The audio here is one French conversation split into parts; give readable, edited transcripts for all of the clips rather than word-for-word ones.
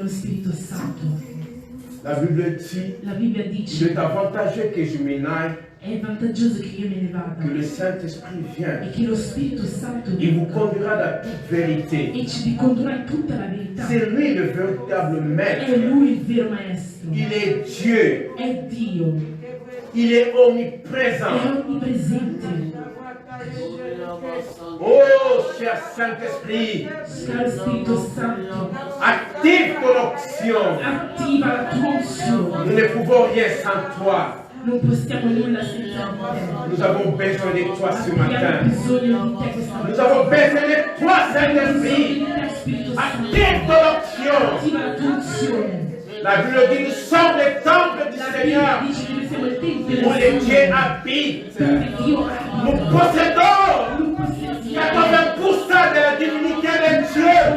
lo Spirito Santo. La Bible dit, dice, il est avantageux que je m'en aille, è vantaggioso che io me ne vada que le Saint-Esprit vienne. e che lo Spirito Santo Il vous conduira dans toute vérité. e ci ricondurrà in tutta la verità. C'est lui le véritable maître. È lui il vero maestro. Il est Dieu. È Dio. Il est omniprésent. È onnipresente. Oh, cher Saint-Esprit, Caro Spirito Santo, active ton onction. attiva la tua unzione. Nous ne pouvons rien sans toi. Non possiamo nulla senza te. Nous avons besoin de toi ce Abbiamo matin. bisogno di te questa Nous mattina. avons besoin de toi, Saint-Esprit. Bisogno di te, Spirito Santo. Active ton onction. Attiva la tua unzione. La Bible dit, nous sommes le temple du La Seigneur, Bibbia dice che noi siamo il tempio où del le Dieu Signore, habite. dove Dio Nous abita. possédons Noi possediamo 80% de la divinité de Dieu. la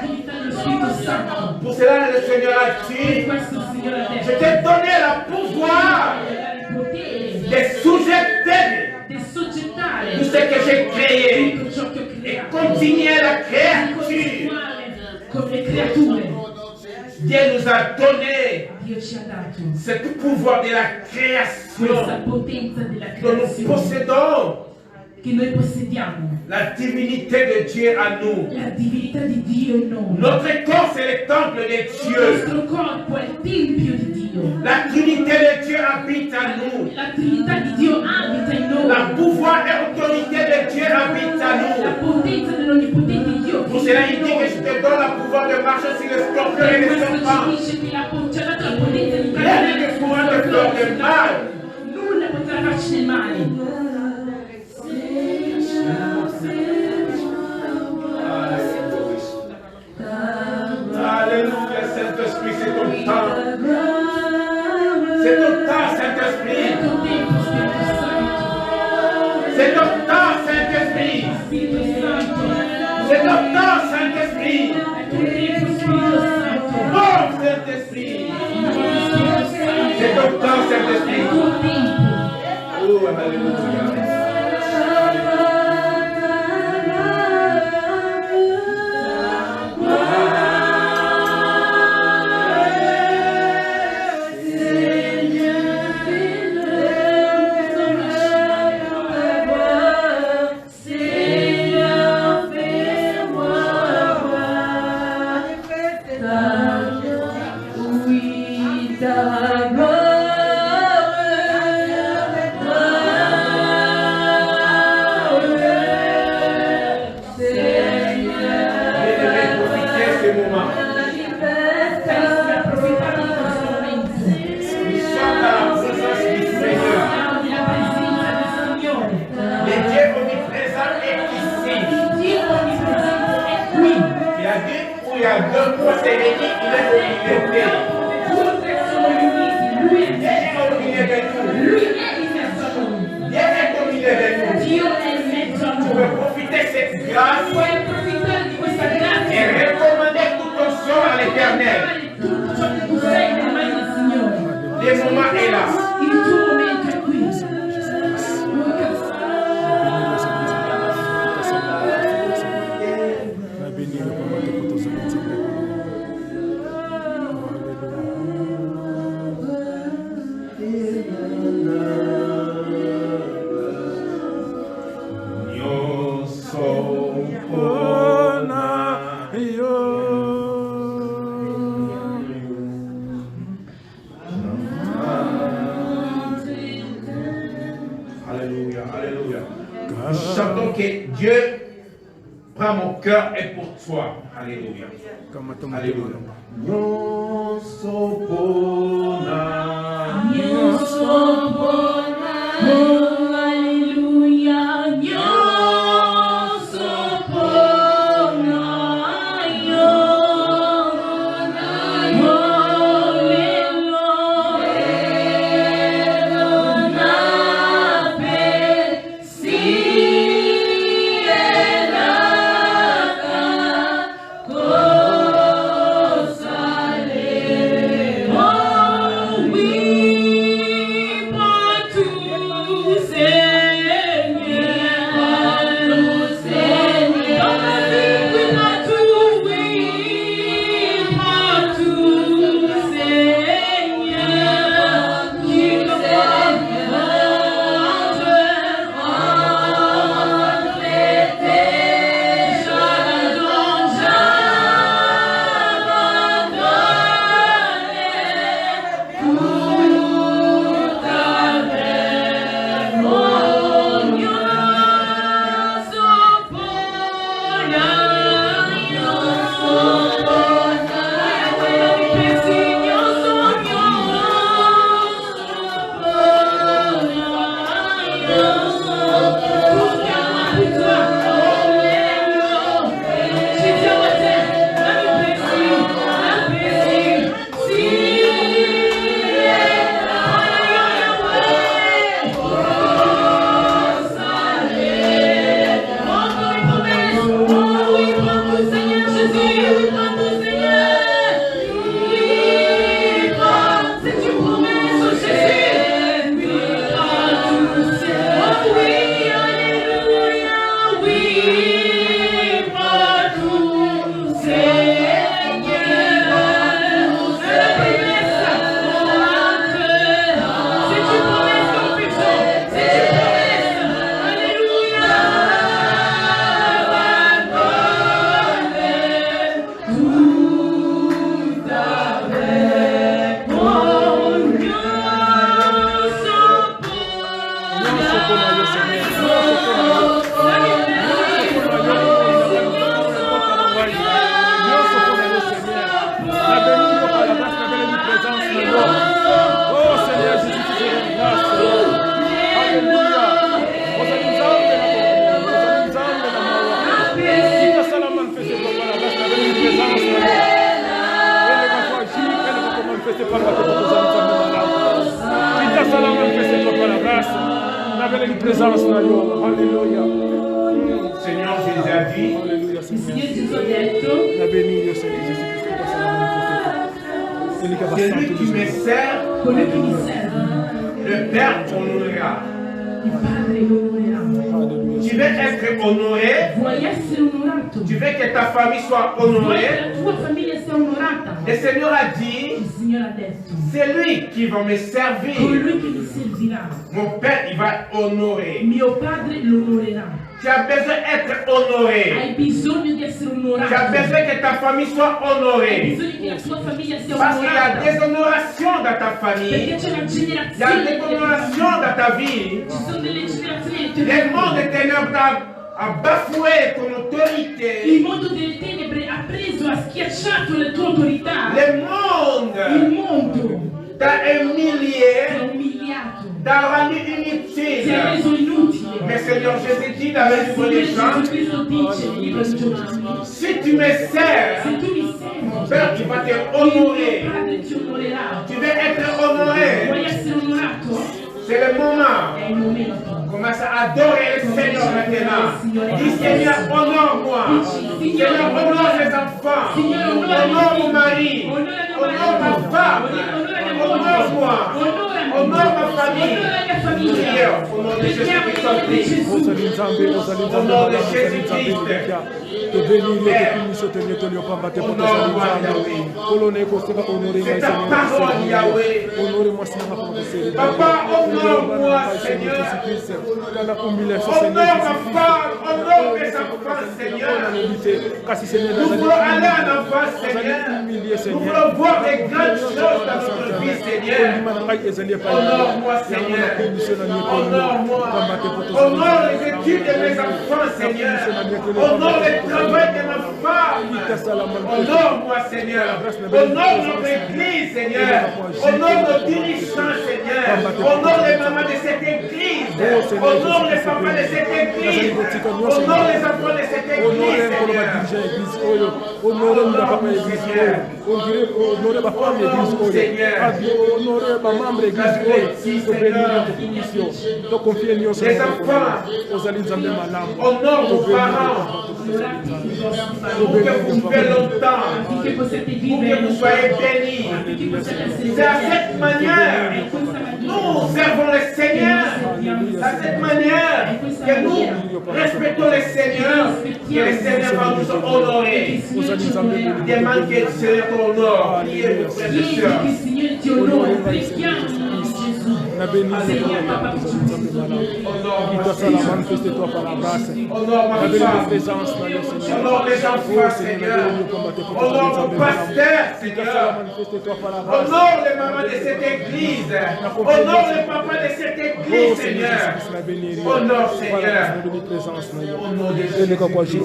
divinità dello Spirito Santo. Pour cela, le Seigneur a Per dit, questo il Signore ha je detto t'ai donné le pouvoir il potere de sujéter di soggettare tout ce que j'ai créé tutto ciò che ho et creato, continuer la di créature. continuare con le creature. Dieu nous a donné Dio ci ha dato ce pouvoir de la questa création potenza della que nous creazione possédons. che noi possediamo, La divinité de Dieu à nous. la divinità di Dio in noi. Notre corps, c'est le temple de Il Dieu. nostro corpo è il tempio di Dio. La Trinité de Dieu habite en nous. La Trinità di Dio abita in noi. La pouvoir et autorité de Dieu habite en La nous. potenza dell'onnipotente di Dio. Pour cela, il dit que je te donne le pouvoir de marcher sur les scorpions et Per les questo serpents. ci dice che ci ha dato la potenza di Rien ne pourra te faire de mal. Nulla potrà farci del male. Alléluia, Saint-Esprit, c'est ton temps. C'est ton temps, Saint-Esprit. C'est ton temps, Saint-Esprit. C'est ton temps, Saint-Esprit. Oh, Saint-Esprit. C'est ton temps, Saint-Esprit. Oh, alléluia. Cœur est pour toi. Alléluia. Alléluia. We Alléluia. Seigneur Jésus a dit, Alléluia, Il Seigneur. Signore Gesù ha detto, La béni, Dio Seigneur Jésus-Christ, que ta salamane celui qui me sert, colui che mi serve, le Père honorera. il Padre lo onorerà. Alléluia. Tu veux être honoré, Vuoi essere onorato? tu veux que ta famille soit Vuoi che honorée. la tua famiglia sia onorata? Le Seigneur a dit, Il Signore ha detto, c'est lui qui va me servir. colui che mi servirà, Mon Père, il va honorer. mio Padre lo onorerà. Tu as besoin d'être honoré. Hai bisogno di essere Tu onorato. as besoin que ta famille soit Hai honorée. bisogno che la tua famiglia sia Parce qu'il y a onorata. des honorations dans ta famille. Perché c'è la Il y a generazione des delle honorations famiglie. dans ta vie. Ci sono delle generazioni Le del monde des ténèbres a bafoué ton Il autorité. mondo delle tenebre ha preso, ha schiacciato la tua autorità. Le Il monde mondo t'a ti ha humilié, umiliato, t'a rendu ti ha inutile. reso inutile. Mais Seigneur Jésus dit dans le livre Signore des Jean, Gesù Cristo dice nel libro di Giovanni, si tu me sers, se tu mi servi, Père, tu vas te il honorer. mio Padre ti onorerà. Tu veux être honoré. Vuoi essere onorato? C'est le moment. È il momento. Commence à adorer le Seigneur maintenant. Dis Seigneur, honore-moi. Seigneur, honore les enfants. Honore mon mari. Honore ma femme. Honore-moi. Honore ma famille. Prière au nom de Jésus-Christ. Ozali nzambe, ozali nzambe, Au nom de ozali nzambe, Jésus-Christ. Likia. Tobeni le topimiso tenye toliopamba te poto ozali nzambe. Kolone koseka honore ngai C'est ta Seigneur. parole, Yahweh. Honore moi Seigneur pour te servir. Papa, honore-moi, Seigneur. Kana humiliation Honore Seigneur. ma femme. Honore mes enfants, Seigneur. Kasi Seigneur Nous voulons aller en avant, ozali Seigneur. humilié Nous Seigneur. voulons voir des grandes choses dans notre vie, Seigneur. Honore-moi, Seigneur. Honore-moi. Honore les études de mes enfants, Seigneur. Honore le travail de ma femme. Honore-moi, Seigneur. Honore notre église, Seigneur. Honore nos dirigeants, Seigneur. Honore les mamans de cette église. Honore les papas de cette église. Honore les enfants de cette église, Seigneur. Honore vos parents. Pour que vous vivez longtemps. Affinché possiate Pour que vivere, vous soyez bénis. affinché possiate essere C'est à cette manière in questa maniera nous servons le Seigneur. C'est à cette manière que nous respectons le Seigneur. Que le Seigneur va nous honorer. Demande que le Seigneur t'honore. Priez, mes frères et Chiedi che sœurs. il Signore ti onori, preghiamo in nome di Gesù. Seigneur, Papa, che ci Honore manifeste-toi par la grâce. Honore ma Avec la femme. présence, Seigneur. Honore les enfants, Seigneur. Honore mon pasteur, Seigneur. Manifeste-toi par la grâce. Honore les mamans de cette église. Honore les papas de cette église, Seigneur. Honore, Seigneur. Au nom de Jésus-Christ.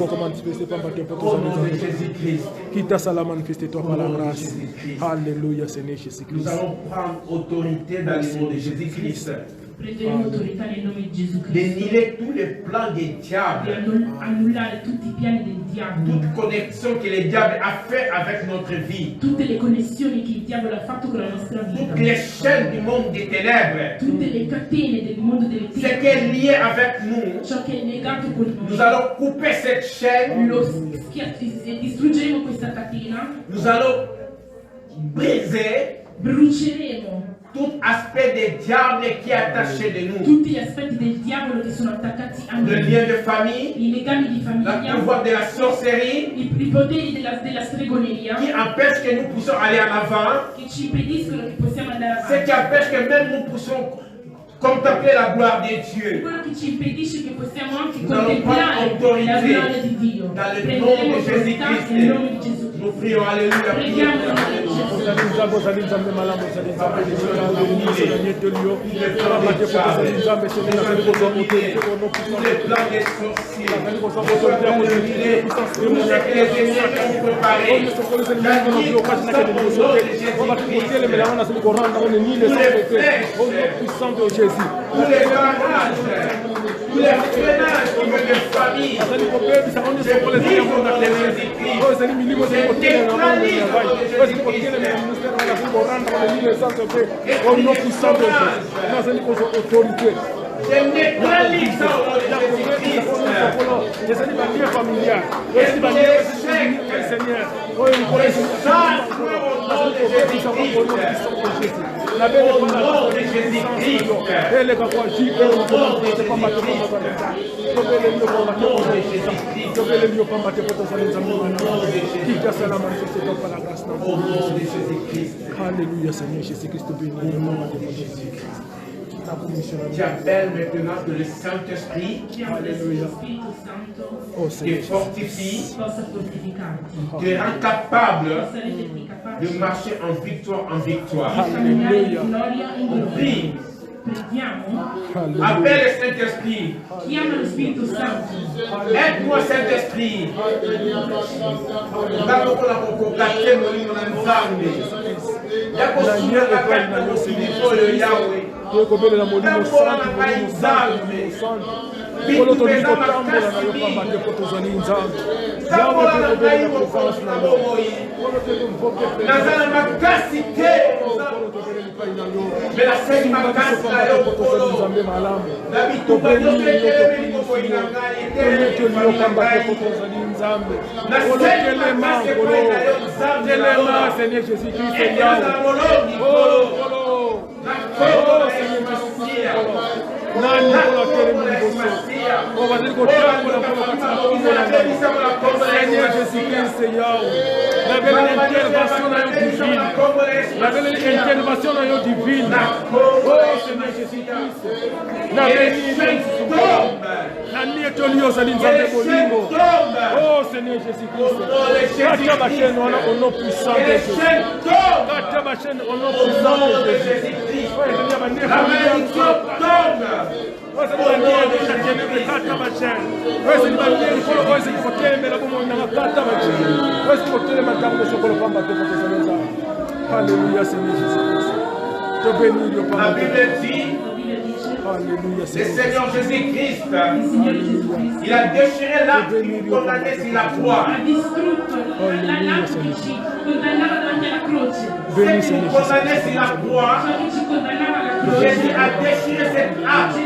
Au nom de Jésus-Christ. Quitte ça la manifeste-toi par la grâce. Alléluia, Seigneur Jésus-Christ. Nous allons prendre autorité dans le nom de Jésus-Christ. prenderemo autorità nel nome di Gesù Cristo. Dénier tous les plans des Di diables. annullare tutti i piani del diavolo. Toute connexion que le diable a fait avec notre vie. Tutte le connessioni che il diavolo ha fatto con la nostra vita. Toutes les chaînes du monde des ténèbres. Tutte le catene del mondo delle Ce qui est tenebre. lié avec nous. Ciò che è legato con Nous noi. allons couper cette chaîne. Distruggeremo questa catena. Nous allons briser Bruceremo tout aspect des diables qui est attaché de nous. tutti gli aspetti del diavolo che sono attaccati a Le noi. lien de famille, I legami di le famiglia. pouvoir de la sorcellerie I poteri della stregoneria. qui empêche que nous puissions aller en avant. Che ci impediscono che possiamo andare Ce qui avanti. empêche que même nous puissions contempler la gloire de Dieu. Quello che ci impedisce che possiamo anche Nous allons contemplare prendre la autorité gloria di Dio. dans le nom Prenderemo de autorità Jésus-Christ. nel nome di Gesù. Nous prions, alléluia. Preghiamo nel nome di Gesù. Tous les plans des sorciers, nous sommes annulés. Tout ce que les ennemis ont préparé, j'annule tout ça au nom de Jésus-Christ. Tous les barrages, tous les freinages qui veulent de famille, je prie au nom de Jésus-Christ. Je déclare je neutralise ça au nom de ezali balie familial, ezali balie Seigneur. Oh, nous connaissons ça. La belle Au nom de Jésus-Christ. Alléluia, Seigneur Jésus-Christ, béni. Tu appelles maintenant que le Saint-Esprit te fortifie, te rend capable de marcher en victoire en victoire. Alléluia. Prie. Appelle le Saint-Esprit. Aide-moi, Saint-Esprit. Tokobela molimo santo, molimo santo. Kolo to liko tambola na yo pamba te potozani nzambe. Yawe tokobela na présence na yo. Kolo te mvoke pe. Nazala makasi te. Kolo tokobela lipai na yo. Bela seki makasi na yo potozani nzambe malamu. Nabituka yo tekele biko koina ngai Kolo to liyo pamba te potozani nzambe. Kolo telema kolo. Telema Seigneur Jésus-Christ Yawe. Kolo. Oh Seigneur, nani kola tere mliboso. Oh bazali kotambola katika kombo la Seigneur Jésus-Christ Yawe. La belle intervention na yo divine. La belle intervention na yo divine. Oh Seigneur Jésus-Christ. Na belle nani etolio zali nzambe bolingo. Oh Seigneur Jésus-Christ. Kata ba chaîne wana au nom puissant de Jésus. Kata ba chaîne au nom puissant de Jésus. La malédiction tombe. Alléluia, Seigneur Jésus-Christ. Te bénis, Dieu, La Bible dit, Alléluia, le Seigneur. Seigneur Jésus-Christ, il a déchiré l'arbre qui nous condamnait sur la croix. Bénis, Ce qui nous Seigneur condamnait sur la croix, Jésus a déchiré cet arbre.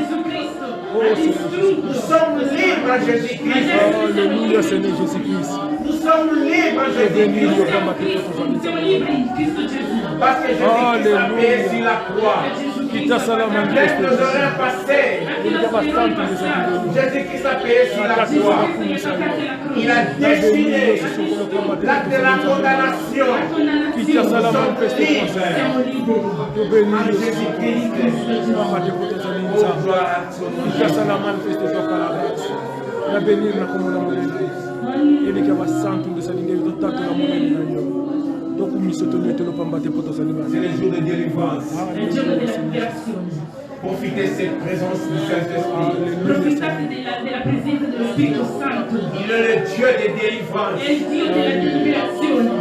Nous sommes libres en Jésus-Christ. Alléluia, Seigneur Jésus-Christ. Nous sommes libres en Jésus-Christ. Parce que Jésus-Christ a payé sur la croix. Laisse nos horaires passer. Jésus-Christ a payé sur la croix. Il a déchiré l'acte de la condamnation. Nous sommes libres en Jésus-Christ. Oh, gloire à ton nom. Na benir na komona molende ele ke basantu ndesalinge totatu na monene na yo tokumiso tonyetelo pamba te poto salima. C'est le jour de délivrance. Profitez de cette présence du Saint-Esprit. Profitate della presenza dello Spirito Santo. Il est le Dieu des délivrances. È il Dio della liberazione.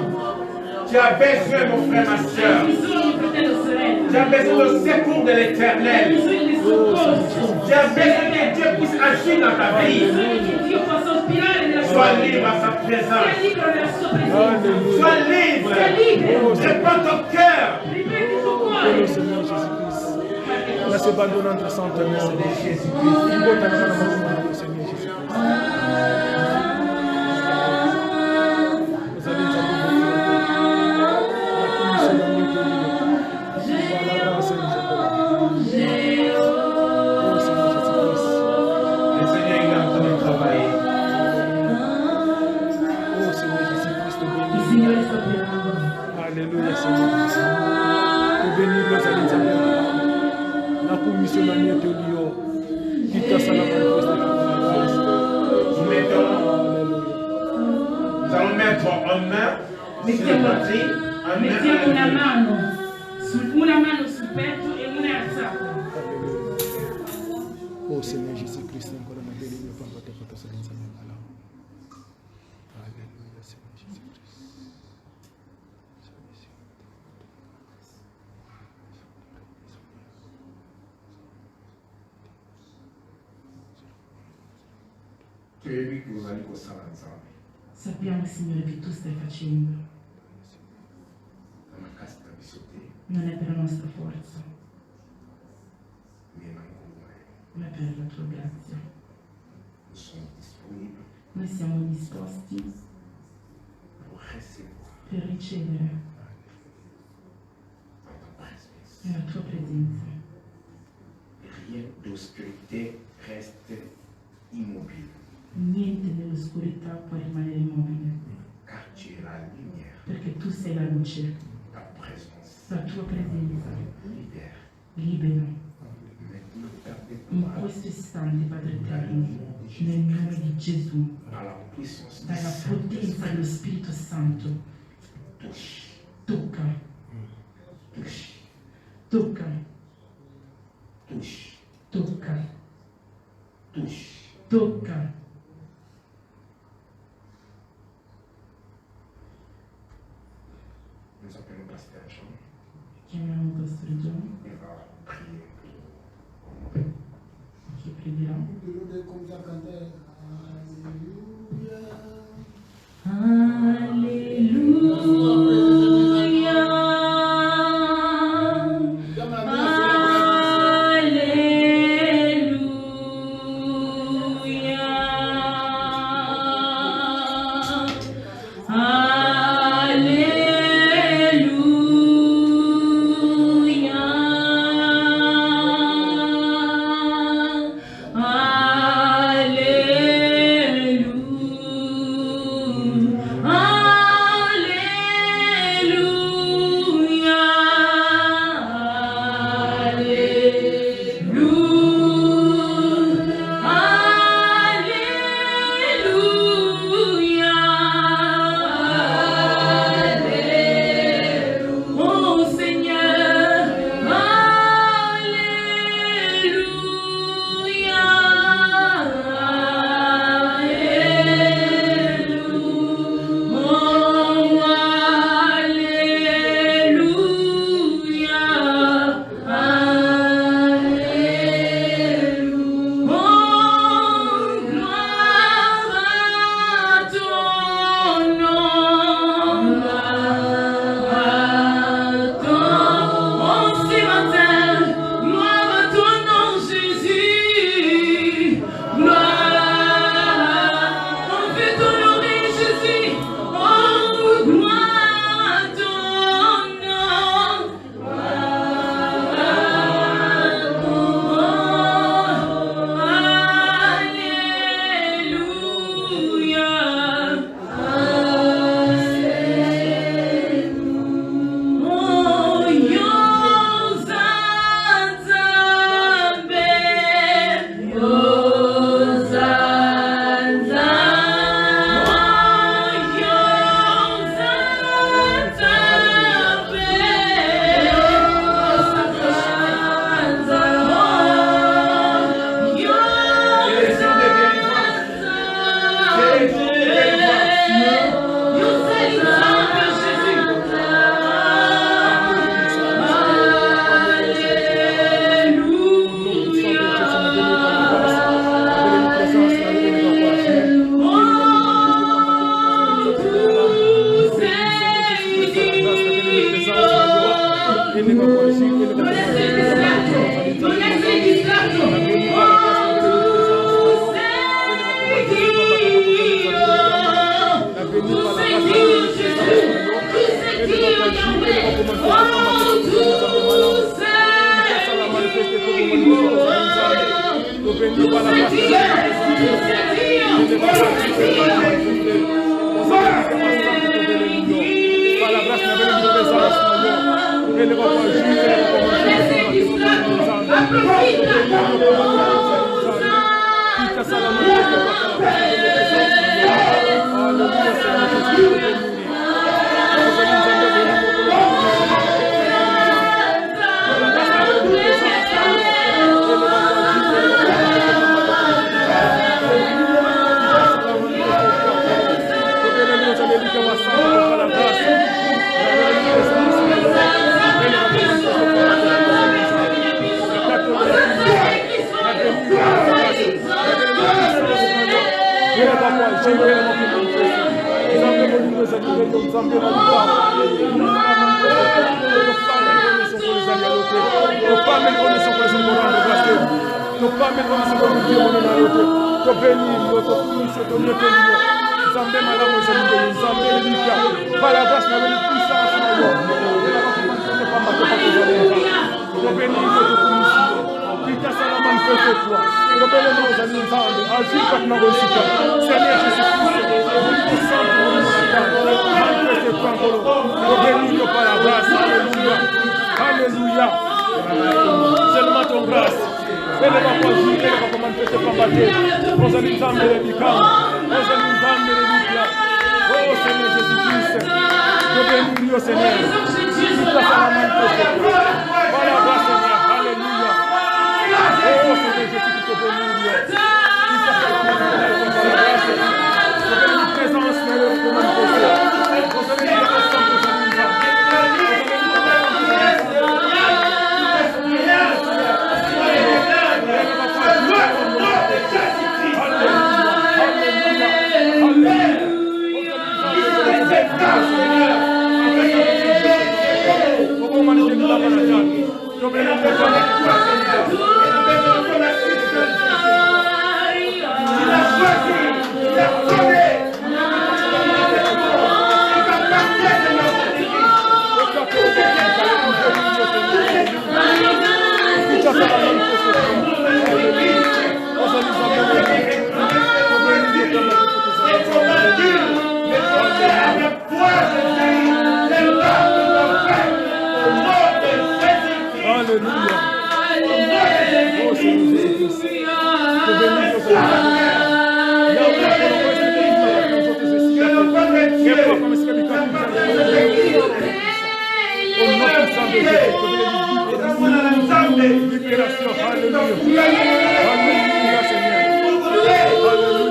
Tu as besoin, mon frère, ma soeur. Hai bisogno, fratello, sorella. Tu as besoin du secours de Hai l'Éternel. bisogno del soccorso. Tu as besoin que Dieu puisse agir dans ta Hai vie. bisogno che Dio possa ospirare nella sua Sois vita. libre à sa Sia présence. libero nella sua presenza. Sois libre. Sia libero. Répands ton cœur. Riprendi il tuo Oh cuore. Seigneur Jésus-Christ. La se bandona entre santo et C'est Jésus-Christ. Ibota na mana mana Seigneur Jésus-Christ. Ozali nzambe moko. Na kumiso na mito lilo. Voilà grâce et miséricorde. Oh Seigneur Jésus-Christ. Le Seigneur il est en train de travailler. Oh Seigneur Jésus-Christ, te Il bénis. Signore sta operando. Alléluia Seigneur. Te bénis ozali nzambe moko. Na kumiso na mito lilo. Kita sala manifeste na grâce. Nous allons mettre en main sur le poitrine, en Mettiamo una main. mano sul petto e una alzata. Oh Seigneur Jésus-Christ, ancora una bella mia papa te fatto senza mia mala. Alléluia Seigneur Jésus-Christ. Tu es lui qui vous a dit qu'on s'en ensemble. Sappiamo, Signore, che tu stai facendo. Dans ma casse, tu as sauté, Non è per la nostra forza, mais dans le ma per la tua grazia. nous sommes disponibles Noi siamo disposti pour recevoir per ricevere ta présence. la tua presenza. Rien d'obscurité reste immobile, Niente nell'oscurità può rimanere immobile, car tu es la lumière. perché tu sei la luce. Ta présence La tua presenza libère. libera. Maintenant, In permets-moi, questo istante, Padre Eterno, nel nome di Gesù, par la puissance du dalla potenza Saint-Esprit, dello Spirito Santo, touche, tocca, touche, tocca, touche, tocca, touche. tocca. Nous appelons Pasteur Jean. Chiamiamo Pastore John, Il va prier. che pregherà. To bénir, to bénir, to Nzambe malamu ezali Nzambe elika par la grâce na puissance na yo tobeni yo tokumisi kita sala manifeste toi tobele na ozali Nzambe agir kati na bosika Seigneur Jésus-Christ puissant manifeste toi nkolo tobeni yo par la grâce. Alléluia, alléluia, seulement ton grâce. Elle va pas jouer, elle va pas manifester par bâtir. Nous allons nous amener les bicans. Nous allons nous amener les bicans. Oh Seigneur Jésus-Christ. Nous bénis au Seigneur. Toute la salle manifeste. Voilà, Seigneur. Alléluia. Oh Seigneur Jésus-Christ, te bénis. Toute la salle manifeste. Nous bénis une présence, Seigneur, pour manifester. Nous allons nous ensemble, nous allons nous amener. Libération, alléluia, alléluia Seigneur, alléluia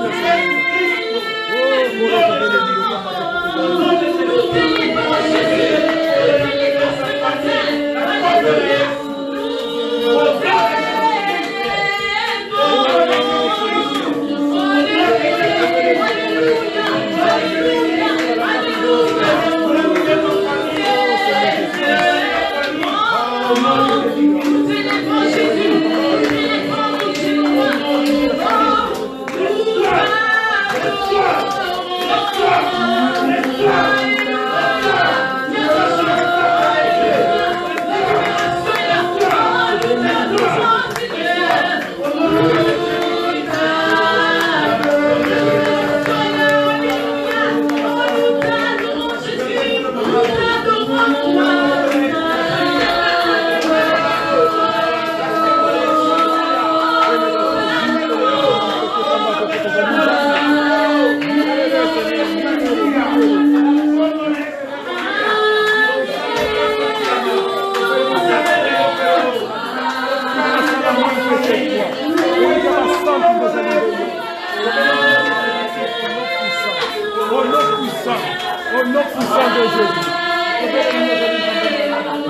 Au nom puissant de Jésus.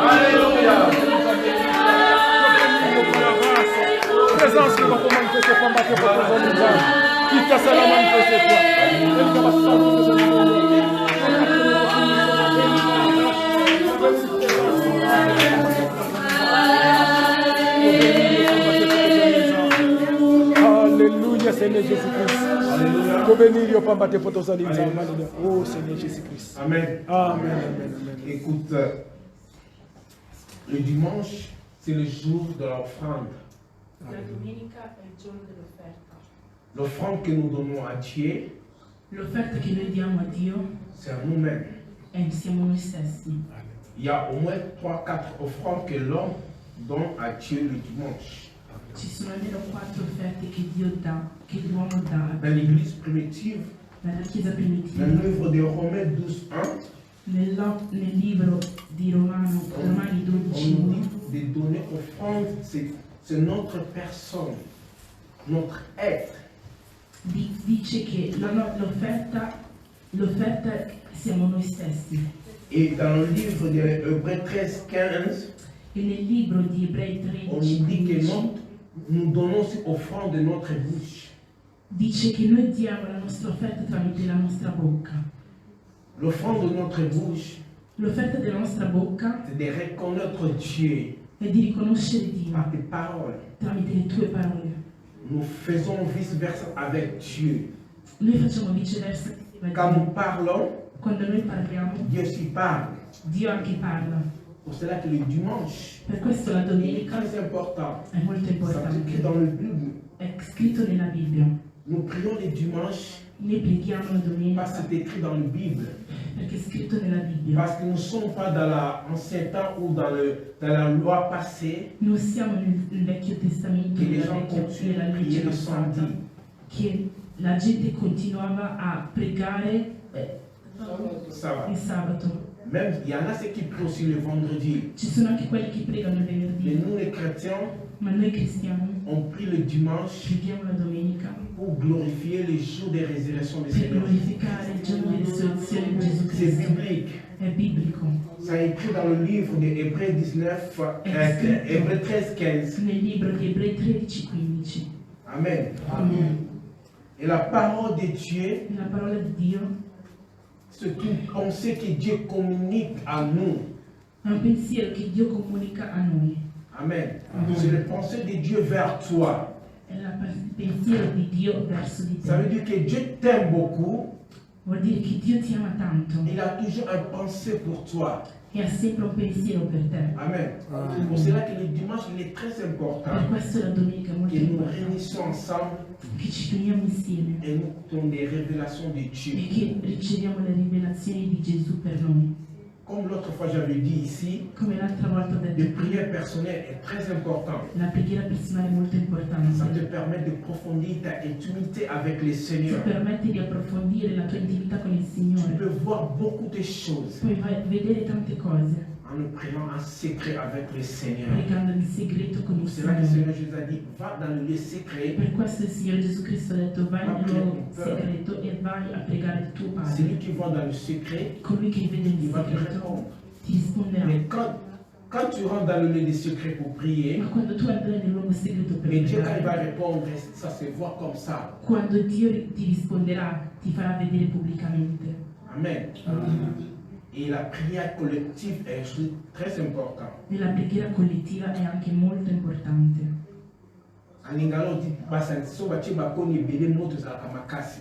Alléluia. Présence qui va manifester pour combattre pour tes animaux. Qui casse la manifester toi. Elle va sortir de Alléluia, Seigneur Jésus-Christ. Que bénir yo pambate pour tes animaux. Oh Seigneur Jésus-Christ. Amen. Amen. Amen. Écoute, le dimanche, c'est le jour de l'offrande. La domenica è il giorno dell'offerta. L'offrande que nous donnons à Dieu, L'offerta che noi diamo a Dio c'est à nous-mêmes. siamo noi stessi. Il y a au moins 3-4 offrandes que l'homme donne à Dieu le dimanche. Ci sono almeno 4 offerte che Dio dà, che l'uomo dà. Dans l'église primitive, Nella Chiesa primitiva, dans l'œuvre de Romains 12:1, nel libro di Romani on nous 12:1, dit de donner offrande, c'est notre personne, notre être. dice che l'offerta siamo noi stessi. Et dans le livre de Hébreux 13:15, E nel libro di Ebrei on nous dit que 13:15 nous donnons aussi offrande de notre bouche. dice che noi diamo la nostra offerta tramite la nostra bocca. L'offrande de notre bouche, L'offerta della nostra bocca c'est de reconnaître Dieu è di riconoscere Dio par tes paroles. tramite le tue parole. Nous faisons vice-versa avec Dieu. Noi facciamo viceversa. Quand nous parlons, Quando noi parliamo, Dieu aussi parle. Dio anche parla. Pour cela que le dimanche Per questo la est domenica très important. è molto Ça écrit importante. dans le Bible. È scritto nella Bibbia. Nous prions les dimanches Noi preghiamo la parce domenica que c'est écrit dans la Bible. perché è scritto nella Bibbia. Parce que nous ne sommes pas dans l'ancien temps ou dans la loi passée. Non siamo nel Vecchio Testamento, Che le nella gens vecchia continuent nella a legge prier le passata, samedi. che la gente continuava a pregare Ça va. il sabato. Même, il y en a ceux qui prient aussi le vendredi. Ci sono anche quelli che pregano il Mais venerdì, nous, les chrétiens, ma noi cristiani on prie le dimanche preghiamo la domenica pour glorifier le jour de résurrection du per Seigneur. glorificare il giorno di risurrezione di Gesù C'est Cristo. biblique. È biblico. Ça est écrit dans le livre de Hébreux 19, Hébreux 13, 15. Nel libro di Ebrei 13:15. Amen. Amen. Et la parole de Dieu, La parola di Dio c'est une pensée que Dieu communique à nous. è un pensiero che Dio comunica a noi. Amen. C'est la pensée de Dieu vers toi. È il pensiero di Dio verso di Ça veut te. dire que Dieu t'aime beaucoup. Vuol dire che Dio ti ama tanto Il a toujours une pensée pour toi. e ha sempre un pensiero per te. Amen. C'est pour cela que le dimanche, il est très important Per questo la domenica è molto que nous importante, réunissions ensemble che ci riuniamo insieme et nous avons des révélations de Dieu. e che riceviamo le rivelazioni di Gesù per noi. Comme l'autre fois j'avais dit ici, Come l'altra volta ho la detto, prière personnelle est très importante. la preghiera personale è molto Ça te importante. permet de approfondir ta intimité avec le Ti Seigneur. permette di approfondire la tua intimità con il Tu Signore. peux voir beaucoup de choses Puoi vedere tante cose en nous priant en secret avec le Seigneur. pregando in segreto con il C'est là que le Signore. Seigneur Jésus a dit, va dans le lieu secret. Per questo il Signore Gesù Cristo ha detto vai nel luogo segreto e vai a pregare il tuo C'est lui Padre. qui va dans le secret, Colui che vede il il va te segreto répondre. ti risponderà. Mais quand tu rentres dans le lieu de secret pour prier, Ma quando tu entri nel luogo segreto per mais Dieu quand il va pregare, répondre, ça se voit comme ça. quando Dio ti risponderà, ti farà vedere pubblicamente. Amen. Et la prière collective est très importante. E la preghiera collettiva è anche molto importante. En lingala on dit basa so batie bakoni ebele moto ezalaka makasi.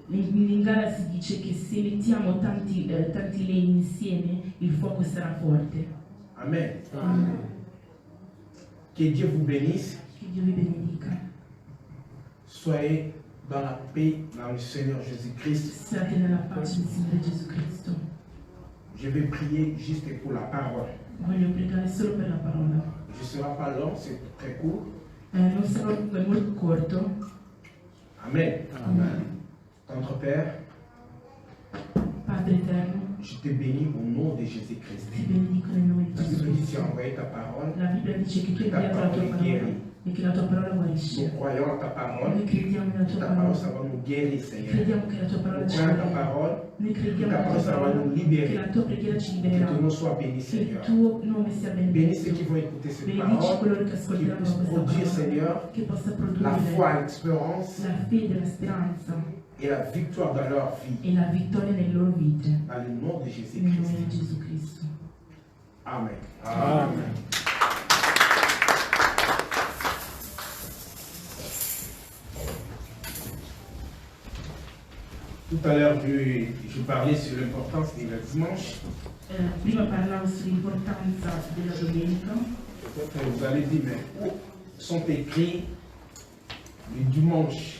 In Lingala si dice che se mettiamo tanti legni insieme, il fuoco sarà forte. Amen. Que Dieu vous bénisse. Che Dio vi benedica. Soyez dans la paix dans le Seigneur Jésus-Christ. Siate nella pace del Signore Gesù Cristo. Je vais prier juste pour la parole. Voglio pregare solo per la parola. Je ne serai pas long, c'est très court. Non sarò è molto corto. Amen. Notre Père, Padre eterno, je te bénis au nom de Jésus-Christ. ti benedico nel nome di La Gesù Bible dit tu Cristo. as envoyé ta parole. La Bibbia dice che tu hai Ta inviato la tua parole parola guérit. e che la tua parola Nous guarisce. croyons en ta parole. Noi crediamo nella tua Ta parole, ça parola. va nous guérir, Seigneur. Crediamo che la tua Nous parola ci croyons en ta guarirà. parole. Noi crediamo Ta nella parole, tua ça va parola. nous Che libérer. la tua preghiera ci Que libererà. ton nom soit béni, Che il Seigneur. tuo nome sia Bénis benedetto. ceux qui vont écouter cette Benedici parole. coloro che Qui ascolteranno puissent questa produire, parola. Seigneur, Che possa la produrre foi, l'espérance la fede, la speranza et la victoire dans leur vie. e la vittoria nelle loro vite. Dans le nom de Nel Jésus-Christ. nome di Gesù Cristo. Amen. Amen. Tout à l'heure, je parlais sur l'importance du dimanche. Prima parlavo sull'importanza della domenica. Peut-être que vous allez dire, mais où sont écrits le dimanche?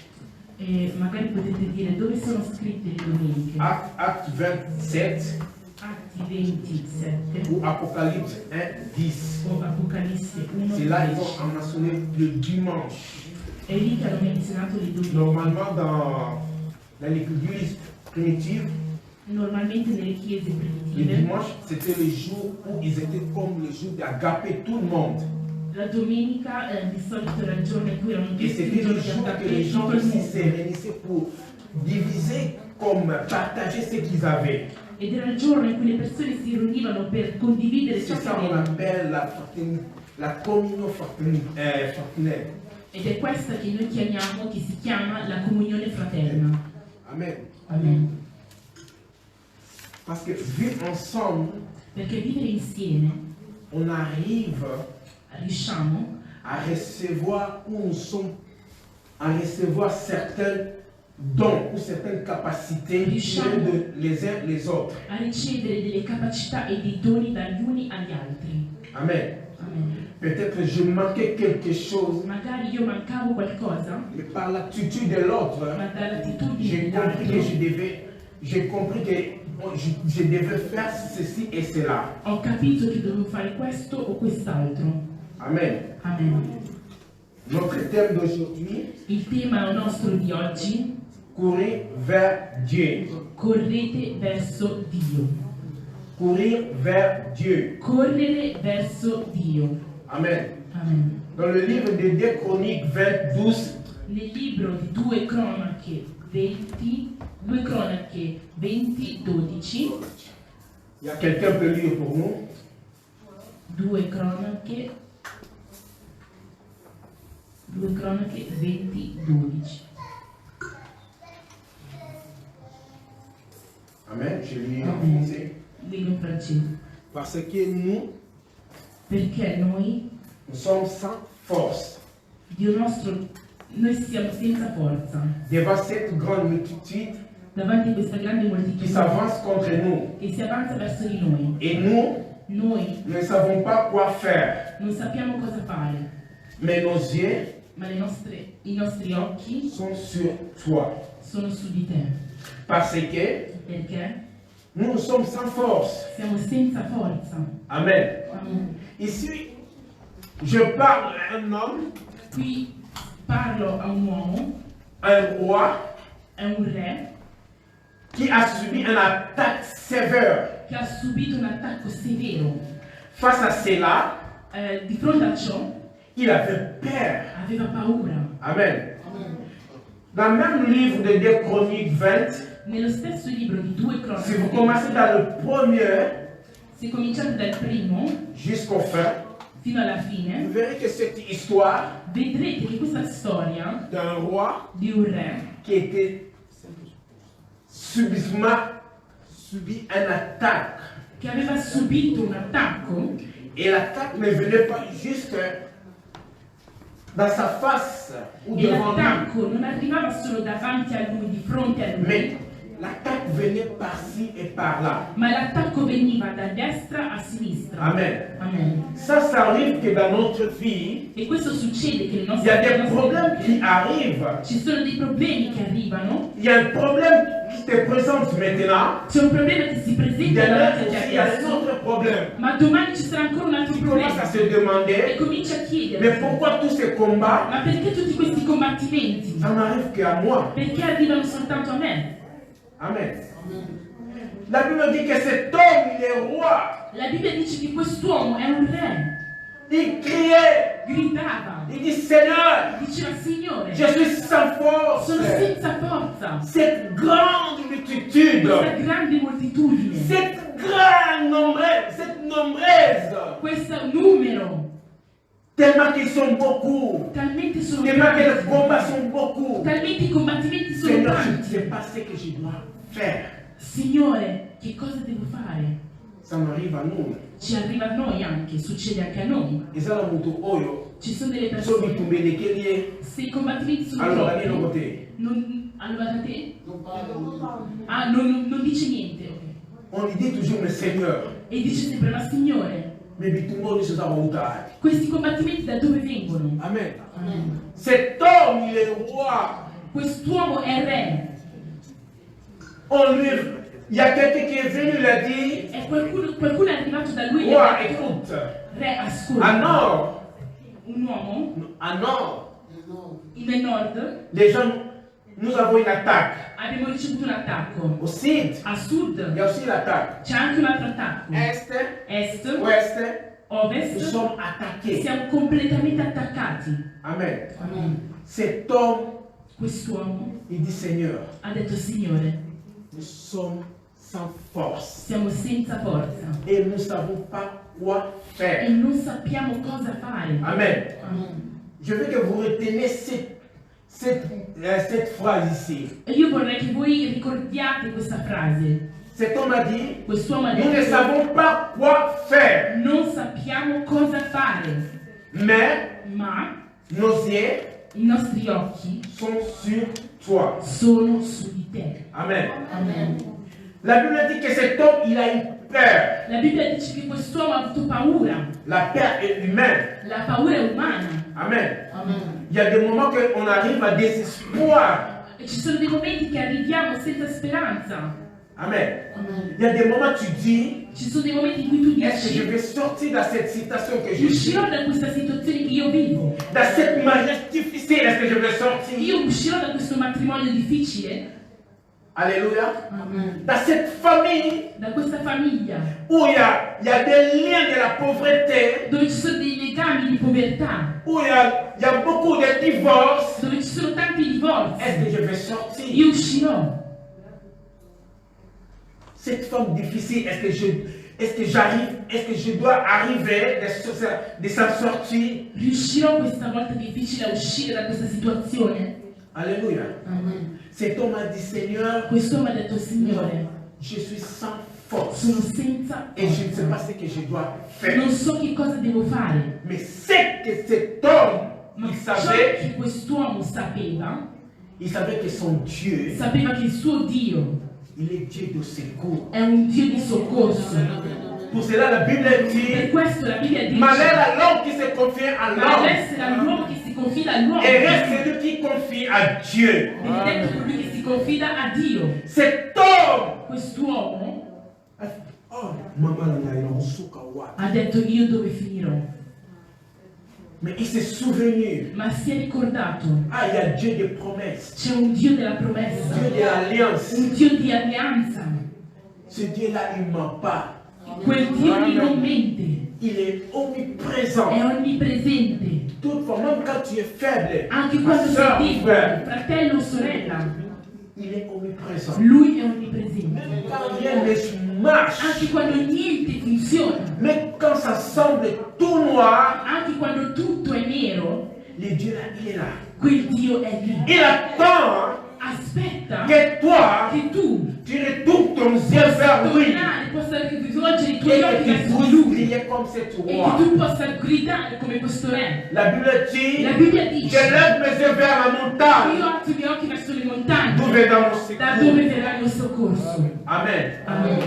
E magari potete dire dove sono scritte le domeniche. Acte 27 Atti 27 ou Apocalypse 1, 10. o Apocalisse 1. C'est là qu'ils vont mentionner le dimanche. E lì che hanno menzionato le domeniche. Normalement, dans l'église primitive, Normalmente nelle chiese le primitive dimanche, c'était le jour où ils étaient comme le jour d'agaper tout le monde. la domenica di solito era il giorno in cui erano Et tutti c'était i le giorni jour da que les gens tutto il aussi se mondo. réunissaient pour diviser, comme partager ce qu'ils avaient. Ed era il giorno in cui le persone si riunivano per condividere ciò C'est che ça qu'on avevano. appelle la communion fraternelle. Ed è questa che noi chiamiamo, che si chiama la comunione fraterna. Amen. Amen. Parce que vivre ensemble, Perché vivere insieme on arrive riusciamo à recevoir où nous sommes, à recevoir certaines dons ou certaines capacités les uns les autres. A ricevere delle capacità e dei doni dagli uni agli altri. Amen. Amen. Peut-être que je manquais quelque chose, Magari io mancavo qualcosa, mais par l'attitude de l'autre, ma dall'attitudine j'ai compris que je devais faire ceci et cela. ho capito che dovevo fare questo o quest'altro. Amen. Amen. Notre thème d'aujourd'hui, Il tema nostro di oggi: courir vers Dieu. correte verso Dio. Courir vers Dieu. Correre verso Dio. Amen. Amen. Dans le livre de 2 Chroniques 20-12, Nel libro di 2 Cronache 20, 12, il y a quelqu'un qui peut lire pour nous. 2 Cronache 20, 12. Amen. Je lis en français. Leggo in francese. Parce que nous Perché noi, sommes sans force Dio nostro, noi siamo senza forza devant cette grande multitude davanti a questa grande qui moltitudine s'avance contre nous. che si avanza verso di noi. Et nous Noi ne savons pas quoi faire. non sappiamo cosa fare, Mais nos yeux ma i nostri occhi sont sur toi. sono su di te. Parce que Perché nous sommes sans force. siamo senza forza. Amen. Amen. Ici, je parle à un homme, Qui parlo a un uomo, un roi, è un re, qui a subi une attaque sévère. che ha subito un attacco severo. Face à cela, Di fronte a ciò il avait peur. aveva paura. Amen. Dans le même livre de 2 Chroniques 20, Nello stesso libro di 2 si vous Cronache, commencez dans le premier se cominciate dal primo jusqu'au fin, fino alla vous fine, verrez que cette histoire vedrete che questa storia d'un roi di un re qui était subitement subi une attaque. che aveva subito un attacco, Et l'attaque ne venait pas juste dans sa face ou e devant lui, l'attacco non arrivava solo davanti a lui, di fronte a lui, mais l'attaque venait par-ci et par-là. ma l'attacco veniva da destra a sinistra. Amen. Amen. Ça arrive que dans notre vie, E questo succede che le il nostre y a des nostre problèmes vite, qui arrivent. ci sono dei problemi che arrivano, Il y a un problème qui te présente maintenant. c'è un problema che si presenta Demain davanti a aussi, te il y a un adesso, autre problème. ma domani ci sarà ancora un altro Tu commences à problema. se E demander, comincia a mais chiedere, pourquoi tous ces combats, ma perché tutti questi combattimenti? ça n'arrive qu'à moi? Perché arrivano soltanto a me? Amen. La Bible dit que cet homme, il est roi. La Bibbia dice che quest'uomo è un re, Il criait, gridava, il dit Seigneur, diceva Signore, je suis sans force. sono senza forza. Cette grande multitude, Questa grande moltitudine, cette grande nombreuse, cette nombreuse, questo numero, tellement qu'ils sont beaucoup, talmente sono tellement que les tanti, combats sont beaucoup. talmente i combattimenti sono Seigneur, je ne tanti. sais pas ce que je dois faire. Signore, che cosa devo fare? Ça m'arrive à nous. Ci arriva a noi anche, succede anche a noi. Et ça, la moto oyo, Ci sono delle so persone, bitumbele kelie, se i combattimenti sono allora viene troppi, côté. allora da te? Ah, non dice niente, ok. On lui dit toujours, mais Seigneur, E dice sempre, ma Signore, mais bitumbo ni sosa wauta. questi combattimenti da dove vengono? Amen. Amen. Cet homme, il est roi. Quest'uomo è re. On lui, il y a quelqu'un qui est venu lui a dit, E qualcuno è arrivato da lui e gli roi, ha detto, écoute, re, ascolta. à Nord, Un uomo nel nord les gens, nous avons une attaque. abbiamo ricevuto un attacco. Au Sud, A il sud y a aussi l'attaque. c'è anche un altro attacco. Est, Est, Ouest, nous ovest, sommes attaqués. siamo completamente attaccati. Amen. Amen. Cet homme, Quest'uomo il dit, Seigneur, ha detto, Signore, nous sommes sans force siamo senza forza et nous ne savons pas quoi e faire. non sappiamo cosa fare. Amen. Amen. Je veux que vous reteniez cette phrase ici. E io vorrei che voi ricordiate questa frase. Cet homme a dit, Quest'uomo ha nous ne detto, savons pas quoi faire, non sappiamo cosa fare, mais ma nos yeux i nostri occhi sont sur toi. sono su di te. Amen. Amen. La Bible dit que cet homme, il a eu peur. La Bibbia dice che quest'uomo ha avuto paura. La peur est humaine. La paura è umana. Amen. Amen. Il y a des moments qu'on arrive à désespoir. E ci sono dei momenti che arriviamo senza speranza. Amen. Amen. Il y a des moments tu dis, Ci sono dei momenti in cui tu est-ce que je dici: vais sortir de cette situation que je suis? uscirò da questa situazione che io vivo. Dans cette mariage difficile, est-ce que je vais sortir? Io uscirò da questo matrimonio difficile. Alléluia. Amen. Dans cette famille Da questa famiglia où il y a des liens de la pauvreté, dove ci sono dei legami di povertà, où il y a beaucoup de divorces, dove ci sono tanti divorzi, est-ce que je vais sortir? io uscirò. Cette femme difficile, est-ce que j'arrive, est-ce que je dois arriver de s'en sortir? Riuscirò questa volta difficile a uscire da questa situazione? Alléluia. Amen. Cet homme a dit, Seigneur, Quest'uomo ha detto: Signore, je suis sans force sono senza et je ne sais pas forza. ce que je dois faire. Non so che cosa devo fare. Mais c'est que cet homme, Ma il ciò savait che quest'uomo sapeva que son Dieu, sapeva che il suo Dio il est Dieu de secours. è un Dio di soccorso. Pour cela, la Bible Per dit, questo la Bibbia dice: malheur à l'homme qui se confie en l'homme, malessere all'uomo che si confida all'uomo, et reste celui qui confie à Dieu. benedetto colui che si confida a Dio. Cet homme, Quest'uomo oh, maman, il ha detto: io dove finirò? mais il s'est souvenu, Ma si è ricordato: ah, il y a Dieu des promesses, c'è un Dio della promessa, Dieu de l'alliance. un Dio di alleanza. Ce Dieu-là, il ne ment pas. Quel Dio lì non mente, Il est omniprésent. è onnipresente. Toutefois, même quand tu es faible, Anche ma quando soeur, sei piccolo, frère, fratello o sorella, il est omniprésent. lui è onnipresente. Même quand rien ne marche, Anche quando niente funziona, même quand ça semble tout noir, anche quando tutto è nero, le Dieu là, il est là. quel Dio è lì. Il attend Aspetta que toi, che tu tu retournes ton yeux vers lui tornare, possa rivolgere i et tuoi occhi que tu verso puisses lui prier comme cet e roi. che tu possa gridare come questo re. La Bible dit, La Bibbia je dice: lève mes yeux vers la montagne, io alzo i miei occhi verso le montagne, d'où viendra mon da secours. dove verrà il mio soccorso. Amen. Amen.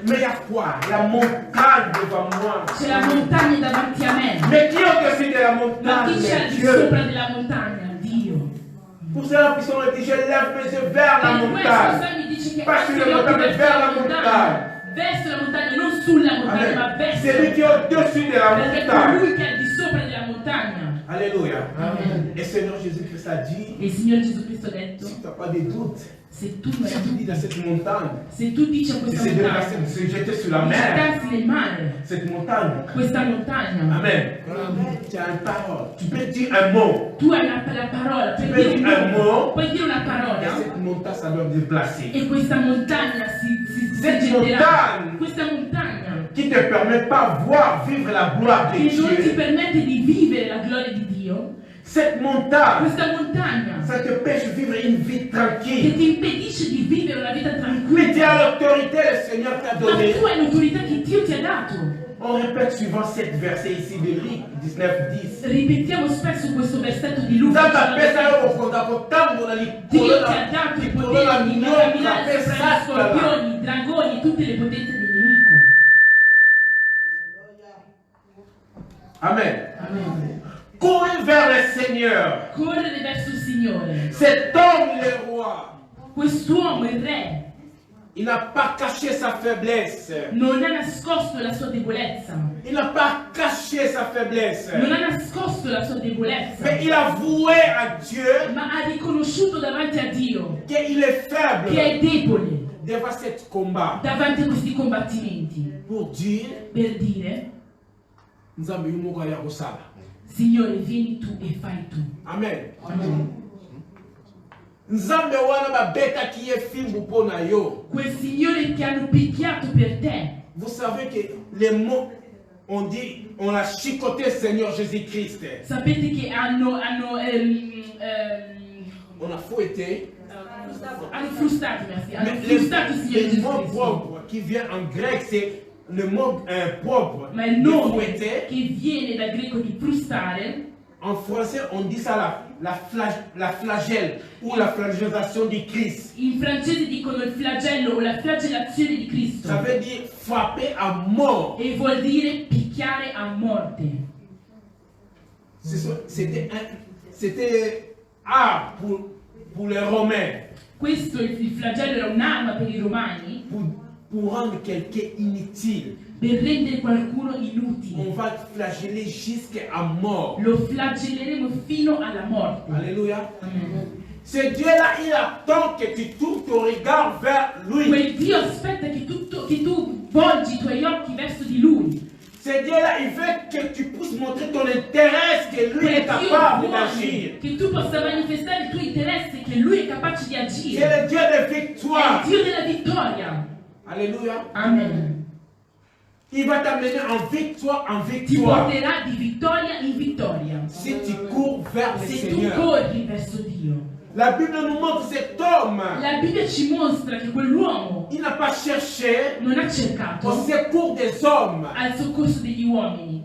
Mais il y a quoi? La montagne devant moi. C'è la montagna davanti a me, Mais qui est au-dessus de la ma montagne? chi c'è al di Dieu. sopra della montagna? Dio. Pour cela, puisqu'on dit, je lève mes yeux vers la Per questo montagne. Salmi dice che Pas alzo sur i la miei occhi montagne, mais vers la montagne. verso la montagna, non sulla montagna, ma Amen. verso C'est lui qui est au-dessus de la perché è montagne. colui che è al di sopra della montagna. Alléluia. Amen. Et Seigneur Jésus-Christ a dit, E il Signore Gesù Cristo ha detto: si tu n'as pas de doute, se tu non si hai tu dis dubbi, dans cette montagne, se tu dici a de questa se montagna déplacer, de se jeter sur la di mer, gettarsi nel mare, cette montagne. questa montagna, Amen. Tu as une parole. Tu peux dire un mot. tu hai la parola, Tu puoi peux dire dire un mot. puoi dire una Et parola cette montagne, ça doit se déplacer. e questa montagna si Cette getterà. montagne Questa montagna qui ne te permet pas de voir vivre la gloire de che non ti Dieu. permette di vivere la gloria di Dio, Cette montagne, questa montagna ça te empêche de vivre une vie che tranquille. ti impedisce di vivere una vita Mais tu tranquilla. as l'autorité, le Seigneur t'a Ma donné. tu hai l'autorità che Dio ti ha dato. On répète suivant cette verset ici de Luc 19:10. Ripetiamo spesso questo versetto di Luca. Nzambe apesa yo bokonza kotambola Dio likolo ti ha dato il likolo na potere di minyoka camminare mpe sopra gli satana. scorpioni, i dragoni, tutte le potenze del nemico. Amen. Amen. Courir vers le Seigneur. Correre verso il Signore. Cet homme, le roi, Quest'uomo, il re, il n'a pas caché sa faiblesse. non ha nascosto la sua debolezza. Il n'a pas caché sa faiblesse. Non ha nascosto la sua debolezza. Mais il a voué à Dieu Ma ha riconosciuto davanti a Dio qu'il est faible che è debole devant ce combat. davanti a questi combattimenti. Pour dire, Per dire: Nzambe yumoko ya kosala. Signore, vieni tu e fai tu. Amen. Amen. Nzambe wana babetaki ye fimbu mpo na yo. Quel Signore che hanno picchiato per te. Vous savez que les mots, on dit, on a chicoté Seigneur Jésus-Christ. Sapete che hanno On a fouetté. frustato, merci, hanno Mais frustato il Signore le Gesù mot Cristo. propre qui vient en grec, c'est le mot propre. Ma il de nome fouetter, che viene dal greco di frustare En français, on dit ça la flagelle ou la flagellation du Christ. In francese dicono il flagello o la flagellazione di Cristo. Ça veut dire frapper à mort. E vuol dire picchiare a morte. C'était pour les Romains. Questo, il flagello era un'arma per i romani Pour rendre quelqu'un inutile. per rendere qualcuno inutile. On va flageller jusqu'à mort. Lo flagelleremo fino alla morte. Alléluia. Amen. Ce Dieu-là, il attend que tu tournes ton regard vers lui. Quel Dio aspetta che tu volgi i tuoi occhi verso di Lui. Ce Dieu-là, il veut que tu puisses montrer ton intérêt, que lui Quel est capable Dio d'agir. vuole che tu possa manifestare il tuo interesse, che Lui è capace di C'est agire. le Dieu de È victoire. il Dio della vittoria. Alléluia. Amen. Il va t'amener en victoire en Ti victoire. porterà di vittoria in vittoria. Si tu cours vers le Se tu Seigneur. corri verso Dio. La Bible nous montre cet homme. La Bibbia ci mostra che quell'uomo Il n'a pas cherché non ha au cercato secours des hommes. al soccorso degli uomini.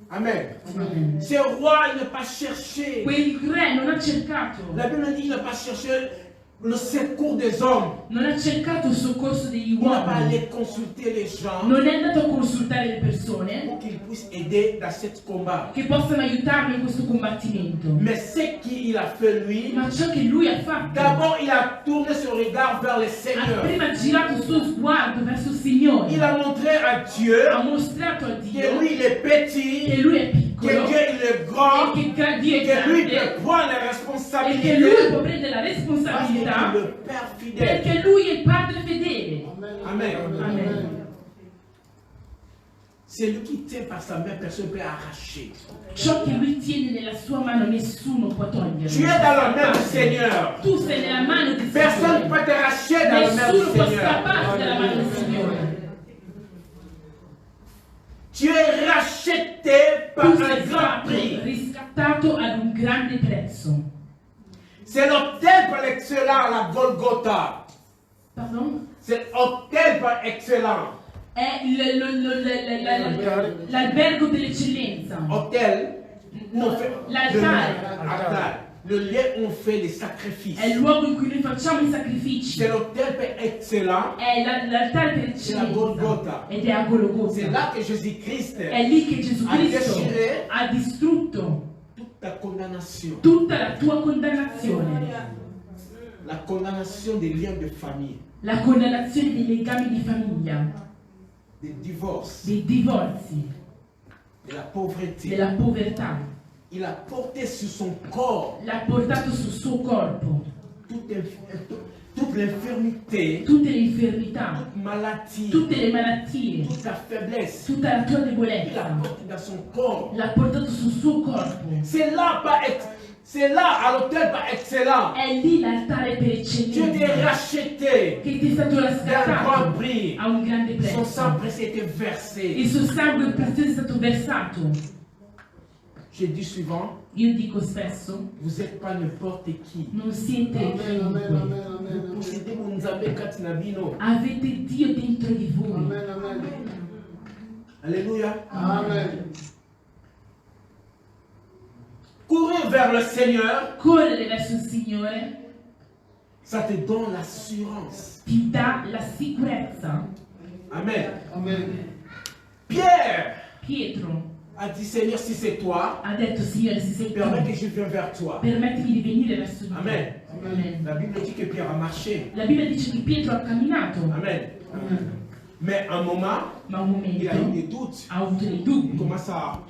Amen. Amen. Ce roi, il n'a pas cherché. Quel re non ha cercato. La Bible dit qu'il n'a pas cherché le secours des hommes. Non ha cercato il soccorso degli Il n'a pas uomini. allé consulter les gens Non è andato a consultare le persone pour qu'ils puissent aider dans ce combat. che possano aiutarlo in questo combattimento. Mais ce qu'il a fait lui, Ma ciò che lui ha fatto, d'abord il a tourné son regard vers le ha Seigneur. prima girato il suo sguardo verso il Signore. Il a montré à Dieu Ha mostrato a que Dio lui il est petit, che lui è que piccolo Dieu il est grand, e che Dio è que lui grande peut prendre les e che responsabilités lui può prendere la parce qu'il est responsabilità le Père fidèle. perché lui è il Padre fedele. Amen. Amen. C'est lui qui tient par sa main, personne ne peut arracher. Ciò che lui tiene nella sua mano nessuno può togliere. Tu es dans la main du Seigneur. Tu sei nella mano del Personne ne Signore. peut te racheter dans la main du Nessuno può Seigneur. scapparti dalla mano del Signore. Tu es racheté par Tu un sei grand stato prix. riscattato ad un grande prezzo. C'est l'autel par excellence à la Golgotha. Pardon? C'est l'autel par excellence. È l'albergo dell'eccellenza. Hôtel, on fait L'altare. L'altare. Le lieu où on fait les sacrifices. È il luogo in cui noi facciamo i sacrifici. C'est l'autel par excellence. È l'altare per la Golgotha. eccellenza. Ed è a Golgotha. C'est là que Jésus-Christ È lì che Gesù ha Cristo déchiré ha distrutto toute la condamnation. tutta la tua condannazione. La condamnation des liens de famille, La condannazione dei legami di famiglia, des divorces, dei divorzi, de la pauvreté. della povertà. Il a porté sur son corps L'ha portato sul suo corpo toute l'infirmité, tutte le infermità, toute maladie, tutte le malattie, toute la faiblesse. tutta la tua Il a debolezza. porté dans son corps. L'ha portato sul suo corpo. C'est là à l'autel par excellence. È lì l'altare per Dieu t'est eccellenza racheté che ti è stato d'un grand rascattato prix. a un grande Son sang prezzo. précieux était versé. Il suo sangue prezioso è stato versato. J'ai dit souvent, Io dico spesso, vous n'êtes pas n'importe qui. non siete chiunque. Vous possédez mon Nzambe kati na bino. Avete Dio dentro di voi. Alléluia. Amen. Courir vers le Seigneur, Correre verso il Signore ça te donne l'assurance. ti dà la sicurezza. Amen. Amen. Pierre Pietro a dit, Seigneur, si c'est toi, ha detto, Signore, se sei permets que tu, je vienne vers toi. permettimi di venire verso di te. Amen. Amen. La Bible dit que Pierre a marché. La Bibbia dice che Pietro ha camminato, Amen. Mais un moment, ma un il a eu momento des doutes. ha avuto dei Il dubbi, commence à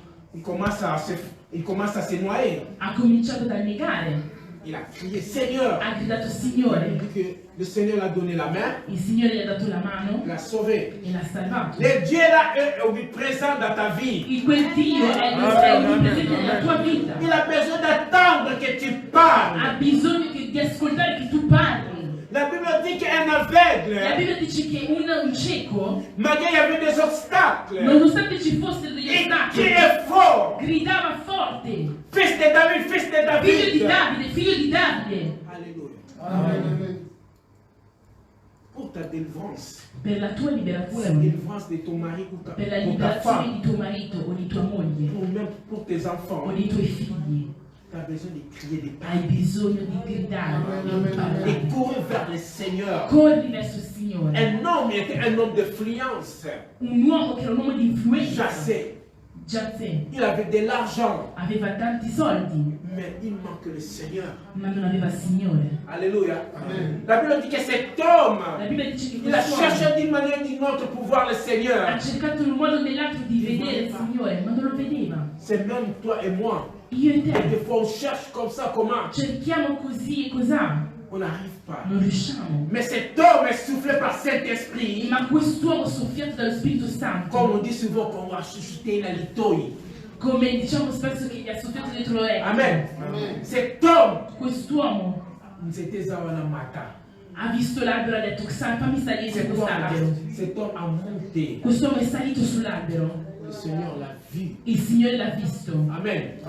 se noyer. ha cominciato ad annegare, Il a crié, Seigneur. ha gridato Il Signore, dit que le Seigneur lui a donné la main, il Signore gli ha dato la mano il l'a sauvé. e l'ha salvato. Le Dieu là est omniprésent dans ta vie. Il quel Dio è presente nella tua vita. Il a besoin d'attendre que tu parles. Ha bisogno di ascoltare che tu parli. La Bible dit qu'un La aveugle, Bibbia dice che un cieco, malgré il y avait des obstacles, nonostante ci fossero degli il ostacoli, criait fort. gridava forte. Fils de David, fils de Figlio di David. Davide, figlio di Davide. Alléluia. Amen. Pour pour ta délivrance. per la tua Pour la liberazione, délivrance de ton mari ou per la pour ta liberazione femme. di tuo marito o di tua moglie Ou même pour tes enfants. o dei tuoi figli. Tu as besoin de crier, de Hai parler. bisogno di gridare, di parlare. Et courir vers le Seigneur. Corri verso il Signore. Un homme était un homme d'influence. Un uomo che era un uomo di influenza, Jassé. Giazzè, Il avait de l'argent. aveva tanti soldi, Mais il manque le Seigneur. ma non aveva il Signore. Alléluia. La Bible dit que cet homme, La Bibbia dice che il a quest'uomo cherché d'une manière ou d'une autre pour voir le ha Seigneur. cercato in un modo o nell'altro di vedere il Signore, ma non lo vedeva. C'est même toi et moi. Io e Et te des fois on cherche comme ça, comment? cerchiamo così e cos'ha, On n'arrive pas. non riusciamo. Mais cet homme est soufflé par Saint-Esprit. Ma quest'uomo soffiato dallo Spirito Santo, Comme on dit souvent qu'on va chuchoter la litoi. come diciamo spesso che gli ha soffiato dentro l'orecchio, Amen. Cet homme, quest'uomo c'était Zawana Mata. ha visto l'albero e ha detto fammi salire su quest'albero. Cet homme a monté. Quest'uomo è salito sull'albero, Le Seigneur l'a vu. il Signore l'ha visto. Amen.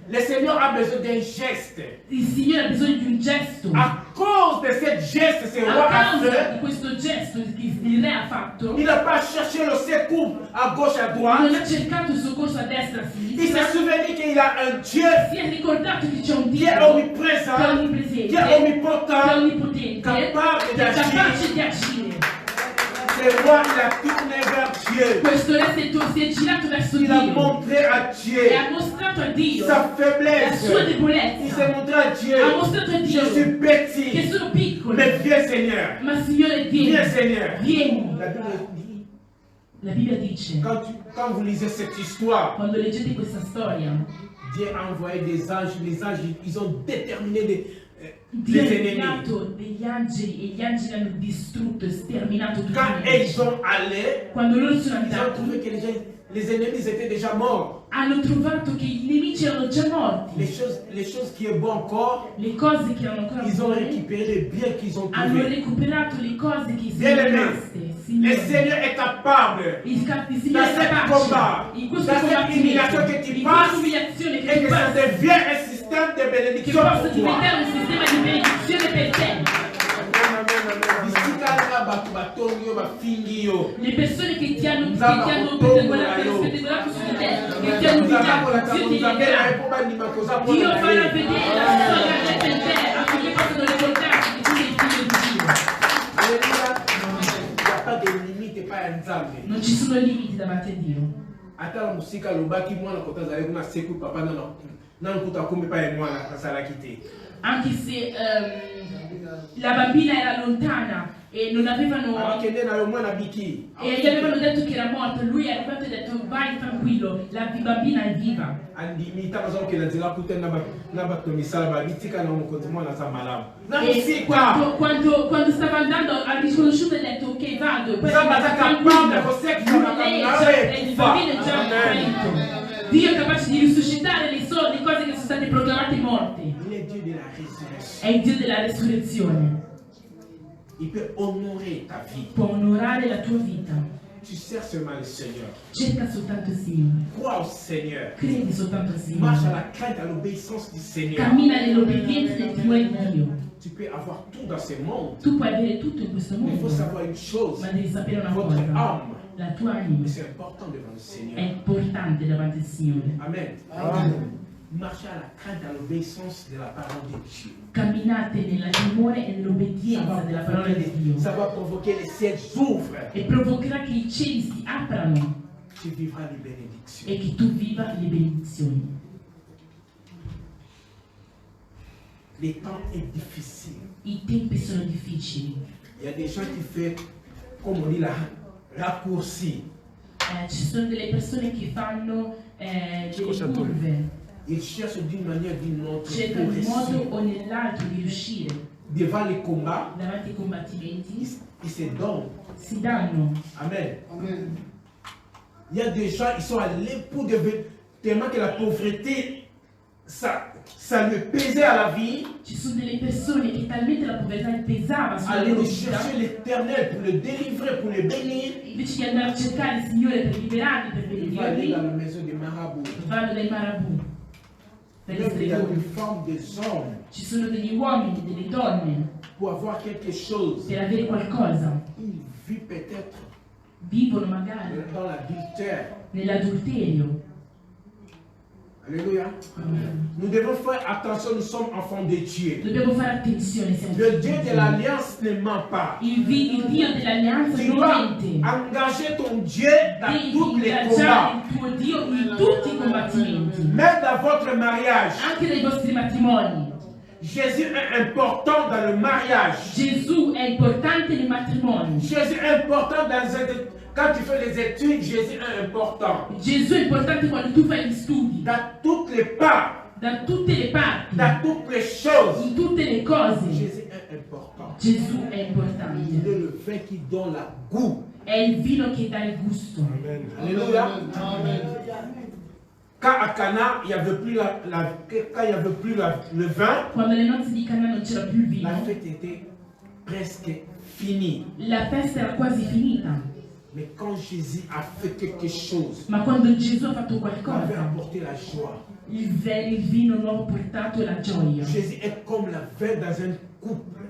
Le Seigneur a besoin d'un geste. Il Signore ha bisogno di un gesto. À cause de ce geste, ce A roi a causa fait, di questo gesto che il re ha fatto, il n'a pas cherché le secours à gauche, à non droite. ha cercato il soccorso a destra, a Il s'est sinistra, souvenu qu'il a un Dieu si è ricordato che c'è un qui Dio est che è omniprésent, onnipresente, qui est che è omnipotent. onnipotente, Capable che è d'agire. capace di agire. Ce roi, il a tourné vers Dieu. Questo re si è girato verso Il a Dio montré à Dieu e ha mostrato a Dio sa la faiblesse. sua Il s'est debolezza, montré à Dieu. ha mostrato a Je Dio suis che petit, sono piccolo, mais viens Seigneur. ma Signore Viens vieni, Seigneur. vieni. La Bible dit, La Bibbia dice, quand vous lisez cette histoire, quando leggete questa storia, Dieu a envoyé des anges. Les anges, ils ont déterminé Dio les ha ennemis. inviato degli angeli e gli angeli hanno distrutto e sterminato tutti Quand i nemici. ils sont allés, Quando loro sono ils ont andati, trouvé que les ennemis étaient déjà morts. hanno trovato che i nemici erano già morti. Les choses qui est bon encore, Le cose che erano ancora ils ont buone récupéré les biens qu'ils ont hanno trouvés. recuperato le cose che sono Bien aimé, rimaste. le Signore, Seigneur est capable. il Dans Signore è cette capace combat, in questo dans cette humiliation combattimento, que tu in passes, questa umiliazione et che tu que ça passi, devient un système de che bénédiction possa pour toi. diventare un sistema di benedizione per te. Ici, quand bato batongi yo, bafingi yo, Le persone che ti hanno Nzamba pettegolato kotongo su di te, che ti nous hanno avons la umiliato, Dio ti Nzambe na libera. ye po bandima koza po Dio na farà ye. vedere la sua grandezza in te affinché possano ricordarsi che tu sei figlio di Dio. Alléluia. Il n'y a pas de limite pa ya Nzambe. Non ci sono limiti davanti a Dio. Ata la musika alobaki mwana kota azali kuna seku papa nana kuta akomi pa ye mwana asalaki te. Anche se la bambina era lontana e non avevano Abakende na yo mwana biki. e gli avevano detto che era morta, lui è arrivato e ha detto vai tranquillo, la bambina è viva. Andimi ntango azokokende nzela kuta na bato misala babitika na mokonzi mwana aza malamu. Na E musika. quando stava andando ha riconosciuto e ha detto ok vado, poi Nzambe aza capable kosekisa lei makambo na yo il ekufa. bambino è già guarito. Dio è capace di risuscitare le cose che sono state proclamate morte. Il est Dieu de la résurrection. È il Dio della resurrezione. Il peut honorer ta vie. Può onorare la tua vita. Tu sers seulement le Seigneur. Cerca soltanto il Signore. Crois au Seigneur. Credi soltanto al Marche à Signore. la crainte, à l'obéissance du Seigneur. Cammina nell'obbedienza e nel timore di Dio. Tu peux avoir tout dans ce monde. Tu puoi avere tutto in questo Mais il faut mondo, savoir une chose. ma devi sapere una Votre cosa. âme, La tua anima c'est important devant le è Seigneur. importante davanti al Signore. Amen. Marchez à la crainte, à l'obéissance de la parole de Dieu. Camminate nel timore e nell'obbedienza della parola di Dio. Ça va provoquer les ciels s'ouvrent. E provocherà che i cieli si aprano Tu vivras les bénédictions. e che tu viva le benedizioni. Les temps est difficile. I tempi sono difficili. Il y a des gens qui font, comme on dit, la raccourci. Ci sono delle persone che fanno delle curve, Ils cherchent d'une manière ou d'une autre cercano pour un modo réussir. o nell'altro di riuscire Devant les combats, davanti ai combattimenti, ils se donnent. si danno. Amen. Il y a des gens, ils sont à l'époux tellement que la pauvreté, ça lui pesait à la vie. Ci sono delle persone che talmente la povertà pesava sulla Aller loro le vita, chercher l'éternel pour le délivrer, pour le bénir. invece di andare a cercare il Signore per liberarli, per Il va aller benedirli, dans la maison des marabouts. vanno dai marabù. per Même il y a essere des voi. femmes, des hommes, Ci sono degli uomini, delle donne, pour avoir quelque chose, per avere qualcosa, ils vivent peut-être vivono magari dans l'adultère. nell'adulterio. Alléluia. Nous devons faire attention, nous sommes enfants de Dieu. Dobbiamo fare attenzione, siamo Le figli Dieu di de Dio. l'Alliance ne ment pas. Il Dio dell'alleanza Tu non dois mente. engager ton Dieu dans tous Devi les ingaggiare combats. il tuo Dio in tutti i combattimenti, Même dans votre mariage. anche nei vostri matrimoni. Jésus est important dans le mariage. Gesù è importante nei matrimoni. Jésus est important dans les... Quand tu fais les études, Jésus est important. Gesù è importante quando tu fai gli studi, Dans toutes les parts, da tutte le parti, dans toutes les choses, in tutte le cose. Jésus est important. Gesù è Il importante. est le vin qui donne la goût. È il vino che dà il gusto. Alléluia. Quand à Cana, il n'y avait plus, quand il y avait plus le vin, Quando alle nozze di Cana non c'era più il la vino, fête était presque finie. la festa era quasi finita. Mais quand Jésus a fait quelque chose, Ma quando Gesù ha fatto il avait qualcosa, apporté la joie. il vino nuovo ha portato la gioia. Jésus est comme la vin dans un couple.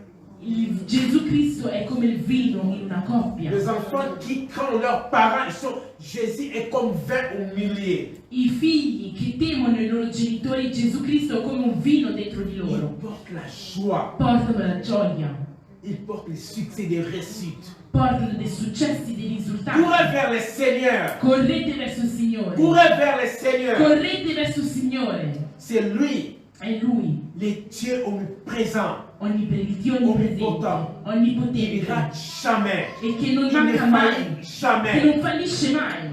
Gesù Cristo è come il vino in una coppia. Les enfants qui, quand leurs parents sont, Jésus est comme vin au milieu. I figli che temono i loro genitori, Gesù Cristo è come un vino dentro di Il loro. porte la joie. Portano la gioia, Il porte le succès des réussites. portano dei successi, dei risultati. Courez vers le Seigneur. Correte verso il Signore. Courez vers le Seigneur. Correte verso il Signore. C'est lui, È Lui, le Dieu omniprésent. il Dio onnipotente, Il onnipotente, rate jamais. e che non Il ne manca mai, faillit che jamais. non fallisce mai,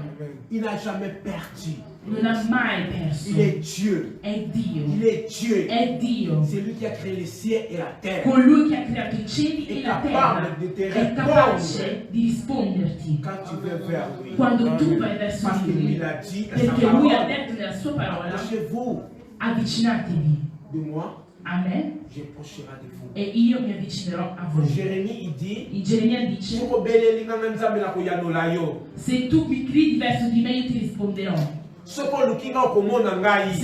Il n'a jamais perdu. non ha mai perso. Il est Dieu. È Dio, Il est Dieu. è Dio. C'est lui qui a créé les cieux et la terre. Colui che ha creato i cieli È e la terra capace di te è capace di risponderti Quand tu veux vers lui. quando tu vai verso Parce que di lui, lui, il a dit dans sa perché lui ha parole, detto nella sua parola: approchez-vous avvicinatevi de moi, a me je approcherai de vous. e io mi avvicinerò a voi. Jérémie, il dit, In Geremia dice: se tu mi gridi verso di me io ti risponderò, se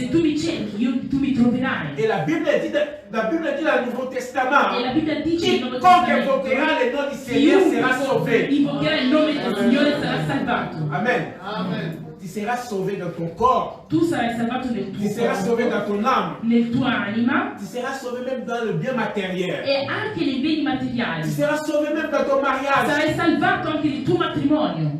tu mi cerchi tu mi troverai. Et la Bible dit dans le Nouveau Testament, E la Bibbia dice nel Nuovo quiconque Testamento: invoquera le nom du Seigneur sera sauvé. invocherà il nome del Signore sarà salvato. Amen. Tu seras sauvé dans ton corps, Tu sarai salvato nel tu tuo seras sauvé dans corpo, ton âme, nel tua anima tu seras sauvé même dans le bien matériel, e anche nei beni tu materiali. seras sauvé même dans ton mariage. Sarai salvato anche nel tuo matrimonio.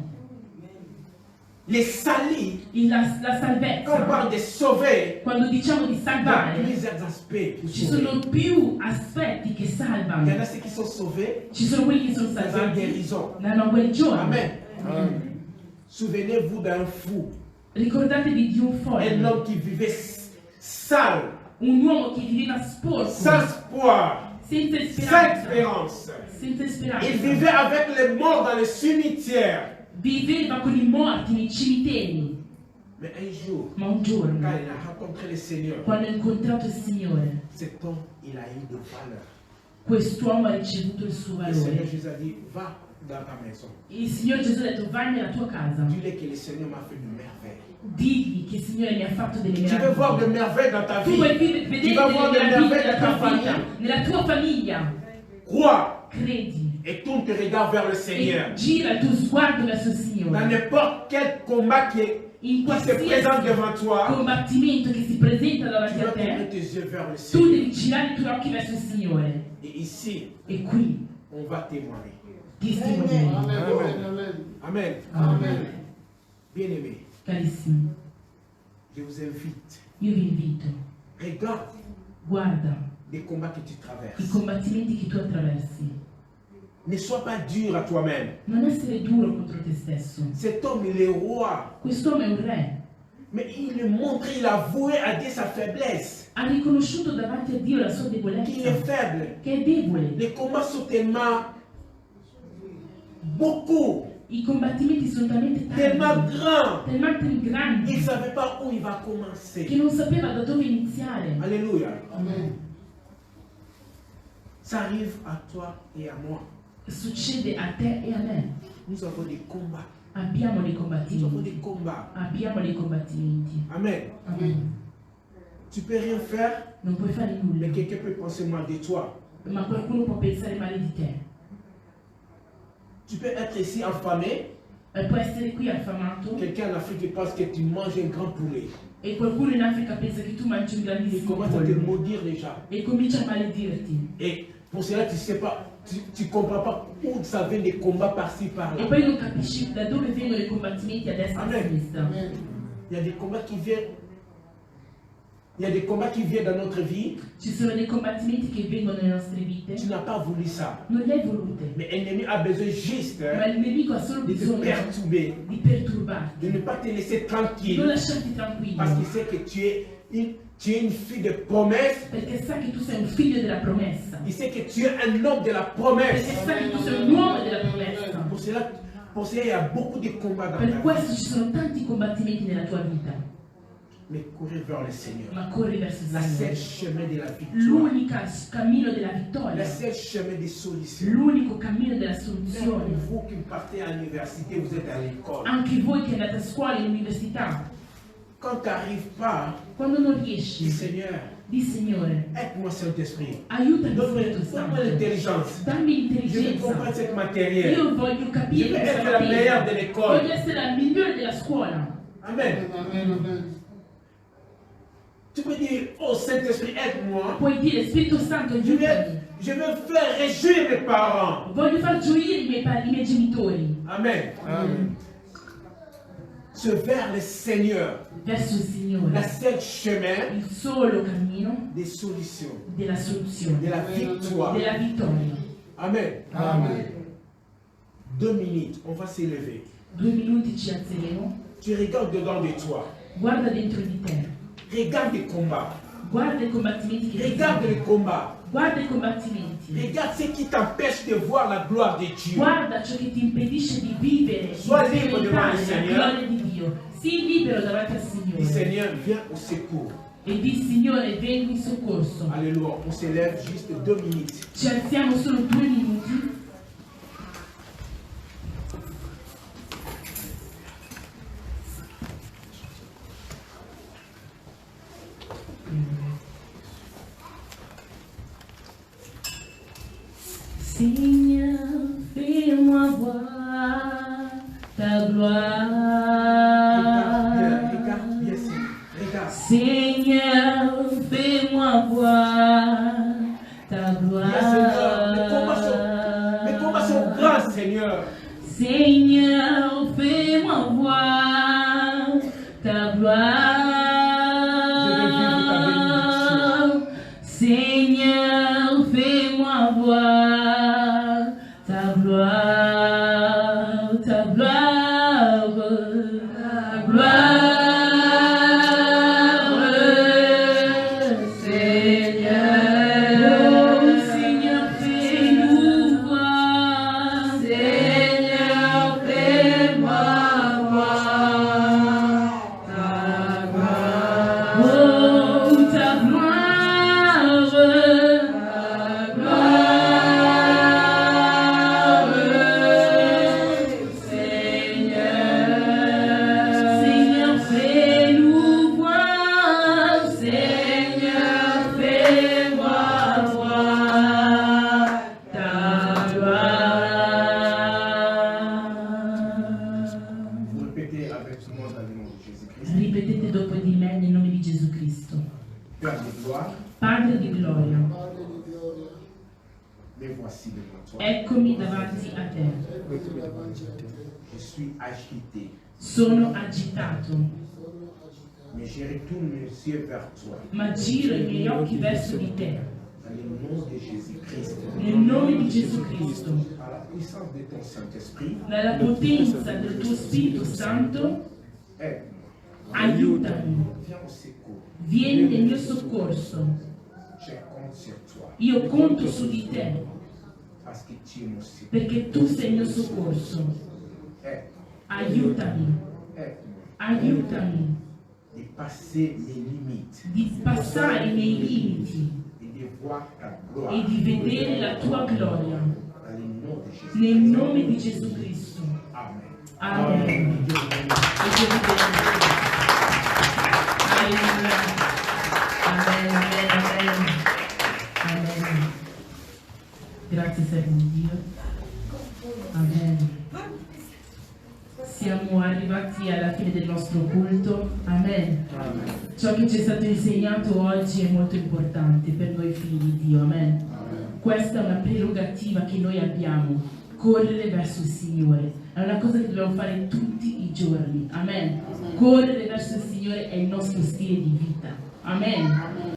Les salis, La quand on salvezza, parle de sauver, quando diciamo di il y a salvare, plusieurs aspects pour ci sauver. sono più aspetti che Il y en salvano. a ceux qui sont sauvés Ci sono quelli che sono dans une salvati guérison. nella guarigione. Amen. Souvenez-vous d'un fou, Ricordatevi di un un folle, homme qui vivait sale, un uomo che viveva sporco, sans espoir, senza sans speranza, espérance. senza speranza. Il vivait avec les morts dans les cimetières. Viveva con i morti nei cimiteri. Mais un jour, Ma un quand giorno, il a rencontré le Seigneur, quando ha incontrato il Signore, cet homme, il a eu de valeur. quest'uomo ha ricevuto il suo Le Seigneur valore. Jésus a dit, va dans ta maison. Il Signore Gesù ha detto: vai nella tua casa, Dis-le que le Seigneur m'a fait de merveilles. digli che il Signore mi ha fatto delle Tu veux voir de meraviglie. merveilles dans ta Tu vuoi vie. vedere Tu vas voir delle de meraviglie merveilles nella dans ta tua vita, famille. nella tua famiglia. Crois Credi et tourne tes regards vers le Seigneur. e gira il tuo sguardo verso il Dans Signore. n'importe quel combat In qui se présente qualsiasi devant toi, combattimento che si presenta tu davanti a dois tourner te, tes yeux vers le tu Seigneur. devi girare i tuoi occhi verso il Signore. Et ici, E qui on va témoigner. testimoniare. Amen. Amen. Bien-aimés, Carissimi, je vous invite. io vi invito, Regarde guarda les combats que tu i traverses. combattimenti che tu attraversi. Ne sois pas dur à toi-même. Non essere duro contro te stesso. Cet homme, il est roi. Quest'uomo è un re. Mais il montre, il a avoué à Dieu sa faiblesse. Ha riconosciuto davanti a Dio la sua Qu'il est debolezza, faible. che è debole. Les combats sont tellement beaucoup, I combattimenti sono talmente tellement tanti, grands. talmente Il ne grandi, savait pas où il va commencer. che non sapeva da dove iniziare. Alléluia. Ça arrive à toi et à moi. Succede a te e a me. Nous avons des combats. Abbiamo dei Nous avons combattimenti. des combats. Abbiamo dei combattimenti. Amen. Amen. Tu peux rien faire, non puoi fare nulla. mais quelqu'un peut penser mal de toi. Ma qualcuno può pensare male di te. Tu peux être ici affamé. Può essere qui affamato. Quelqu'un en Afrique pense que tu manges un grand poulet. E qualcuno in Africa pensa che tu mangi un Il grandissimo commence à te pollo. maudire déjà. E comincia a maledirti. Et pour cela, tu sais pas, tu comprends pas où ça vient des combats par-ci par-là. E poi non capisci da dove vengono i combattimenti a destra e a Amen. sinistra. Il y a des combats qui viennent. Il y a des combats qui viennent dans notre vie. Ci sono dei combattimenti che vengono nelle nostre vite. Tu n'as pas voulu ça. Non li hai volute. Mais l'ennemi a besoin juste Ma il nemico ha solo de te bisogno perturber, di perturbarti, de ne pas te laisser di tranquille. non lasciarti tranquillo. Parce qu'il sait que tu es une fille de promesse. Perché sa che tu sei un figlio della promessa. Il sait que tu es un homme de la promesse. Perché sa che tu sei un uomo della promessa. Pour cela, il y a beaucoup de combats dans ta Per vie. questo ci sono tanti combattimenti nella tua vita. Mais courir vers le Seigneur. Ma corri verso il La seule Signore. chemin de la victoire. L'unico cammino della La vittoria. seule chemin des solutions. L'unico cammino della Même soluzione. vous qui partez à l'université, vous êtes à l'école. Anche voi che andate a scuola in università, Quand tu n'arrives pas, quando non dis riesci, Seigneur, di Signore, aide-moi Saint-Esprit. aiutami Donne-moi Spirito Santo. l'intelligence. Dammi Je veux l'intelligenza. comprendre cette matière. Io voglio capire Je veux questa être la meilleure materia. de l'école. Voglio essere la migliore della scuola. Amen. Tu peux dire, oh Saint-Esprit, aide-moi. Puoi dire, Spirito Santo, aiutami. Je veux faire réjouir mes parents. Voglio far gioire i miei genitori. Amen. Amen. Se vers le Seigneur, Verso il Signore. la seule chemin Il solo cammino des solutions, della soluzione, de la victoire. della vittoria. Amen. Amen. 2 minutes, on va s'élever. 2 minuti ci alzeremo. Tu regardes dedans de toi. Guarda dentro di te. Regarde les combats. Guarda i combattimenti che ci Regarde les sono. combats. Guarda i combattimenti. Regarde ce qui t'empêche de voir la gloire de Dieu. Guarda ciò che ti impedisce di vivere, di Sois libre sperimentare devant le la Seigneur. gloria di Dio. Sii libero davanti al Dis Signore. Seigneur, viens au secours. E di Signore, vieni in soccorso. Alléluia. On s'élève juste 2 minutes. Ci alziamo solo 2 minuti. Seigneur, fais-moi voir ta gloire. Regarde bien, Seigneur. Regarde. Seigneur, fais-moi voir ta gloire. Bien, Seigneur. Mes combats sont grands, Seigneur. Seigneur, fais-moi voir ta gloire. Je veux vivre ta bénédiction. Seigneur, fais-moi voir ta gloire, ta gloire, ta gloire. Ripetete dopo di me nel nome di Gesù Cristo. Père de gloire, Padre di gloria, me voici devant toi. eccomi davanti a te. Je suis agité, Sono agitato, mais je retourne mes yeux vers toi. ma giro i miei occhi verso di te. Dans le nom de Jésus-Christ, Nel nome di Gesù Cristo, par la puissance de ton Saint-Esprit, nella potenza del tuo Spirito Santo, aide-moi. aiutami. Viens au secours. Vieni nel mio soccorso. Je compte sur toi, Io conto su di te, parce que tu es mon secours. perché tu sei il mio soccorso. Aide-moi. Aiutami, Aide-moi. aiutami De passer mes limites di passare i miei limiti et de voir ta e gloire. di vedere la tua gloria. Dans le nom de Jésus. Nel nome di Gesù Cristo. Amen. Amen. E Dio vi benedica. Alleluia. Grazie servo di Dio. Amen. Siamo arrivati alla fine del nostro culto. Amen. Ciò che ci è stato insegnato oggi è molto importante per noi figli di Dio. Amen. Questa è una prerogativa che noi abbiamo. Correre verso il Signore. È una cosa che dobbiamo fare tutti i giorni. Amen. Correre verso il Signore è il nostro stile di vita. Amen.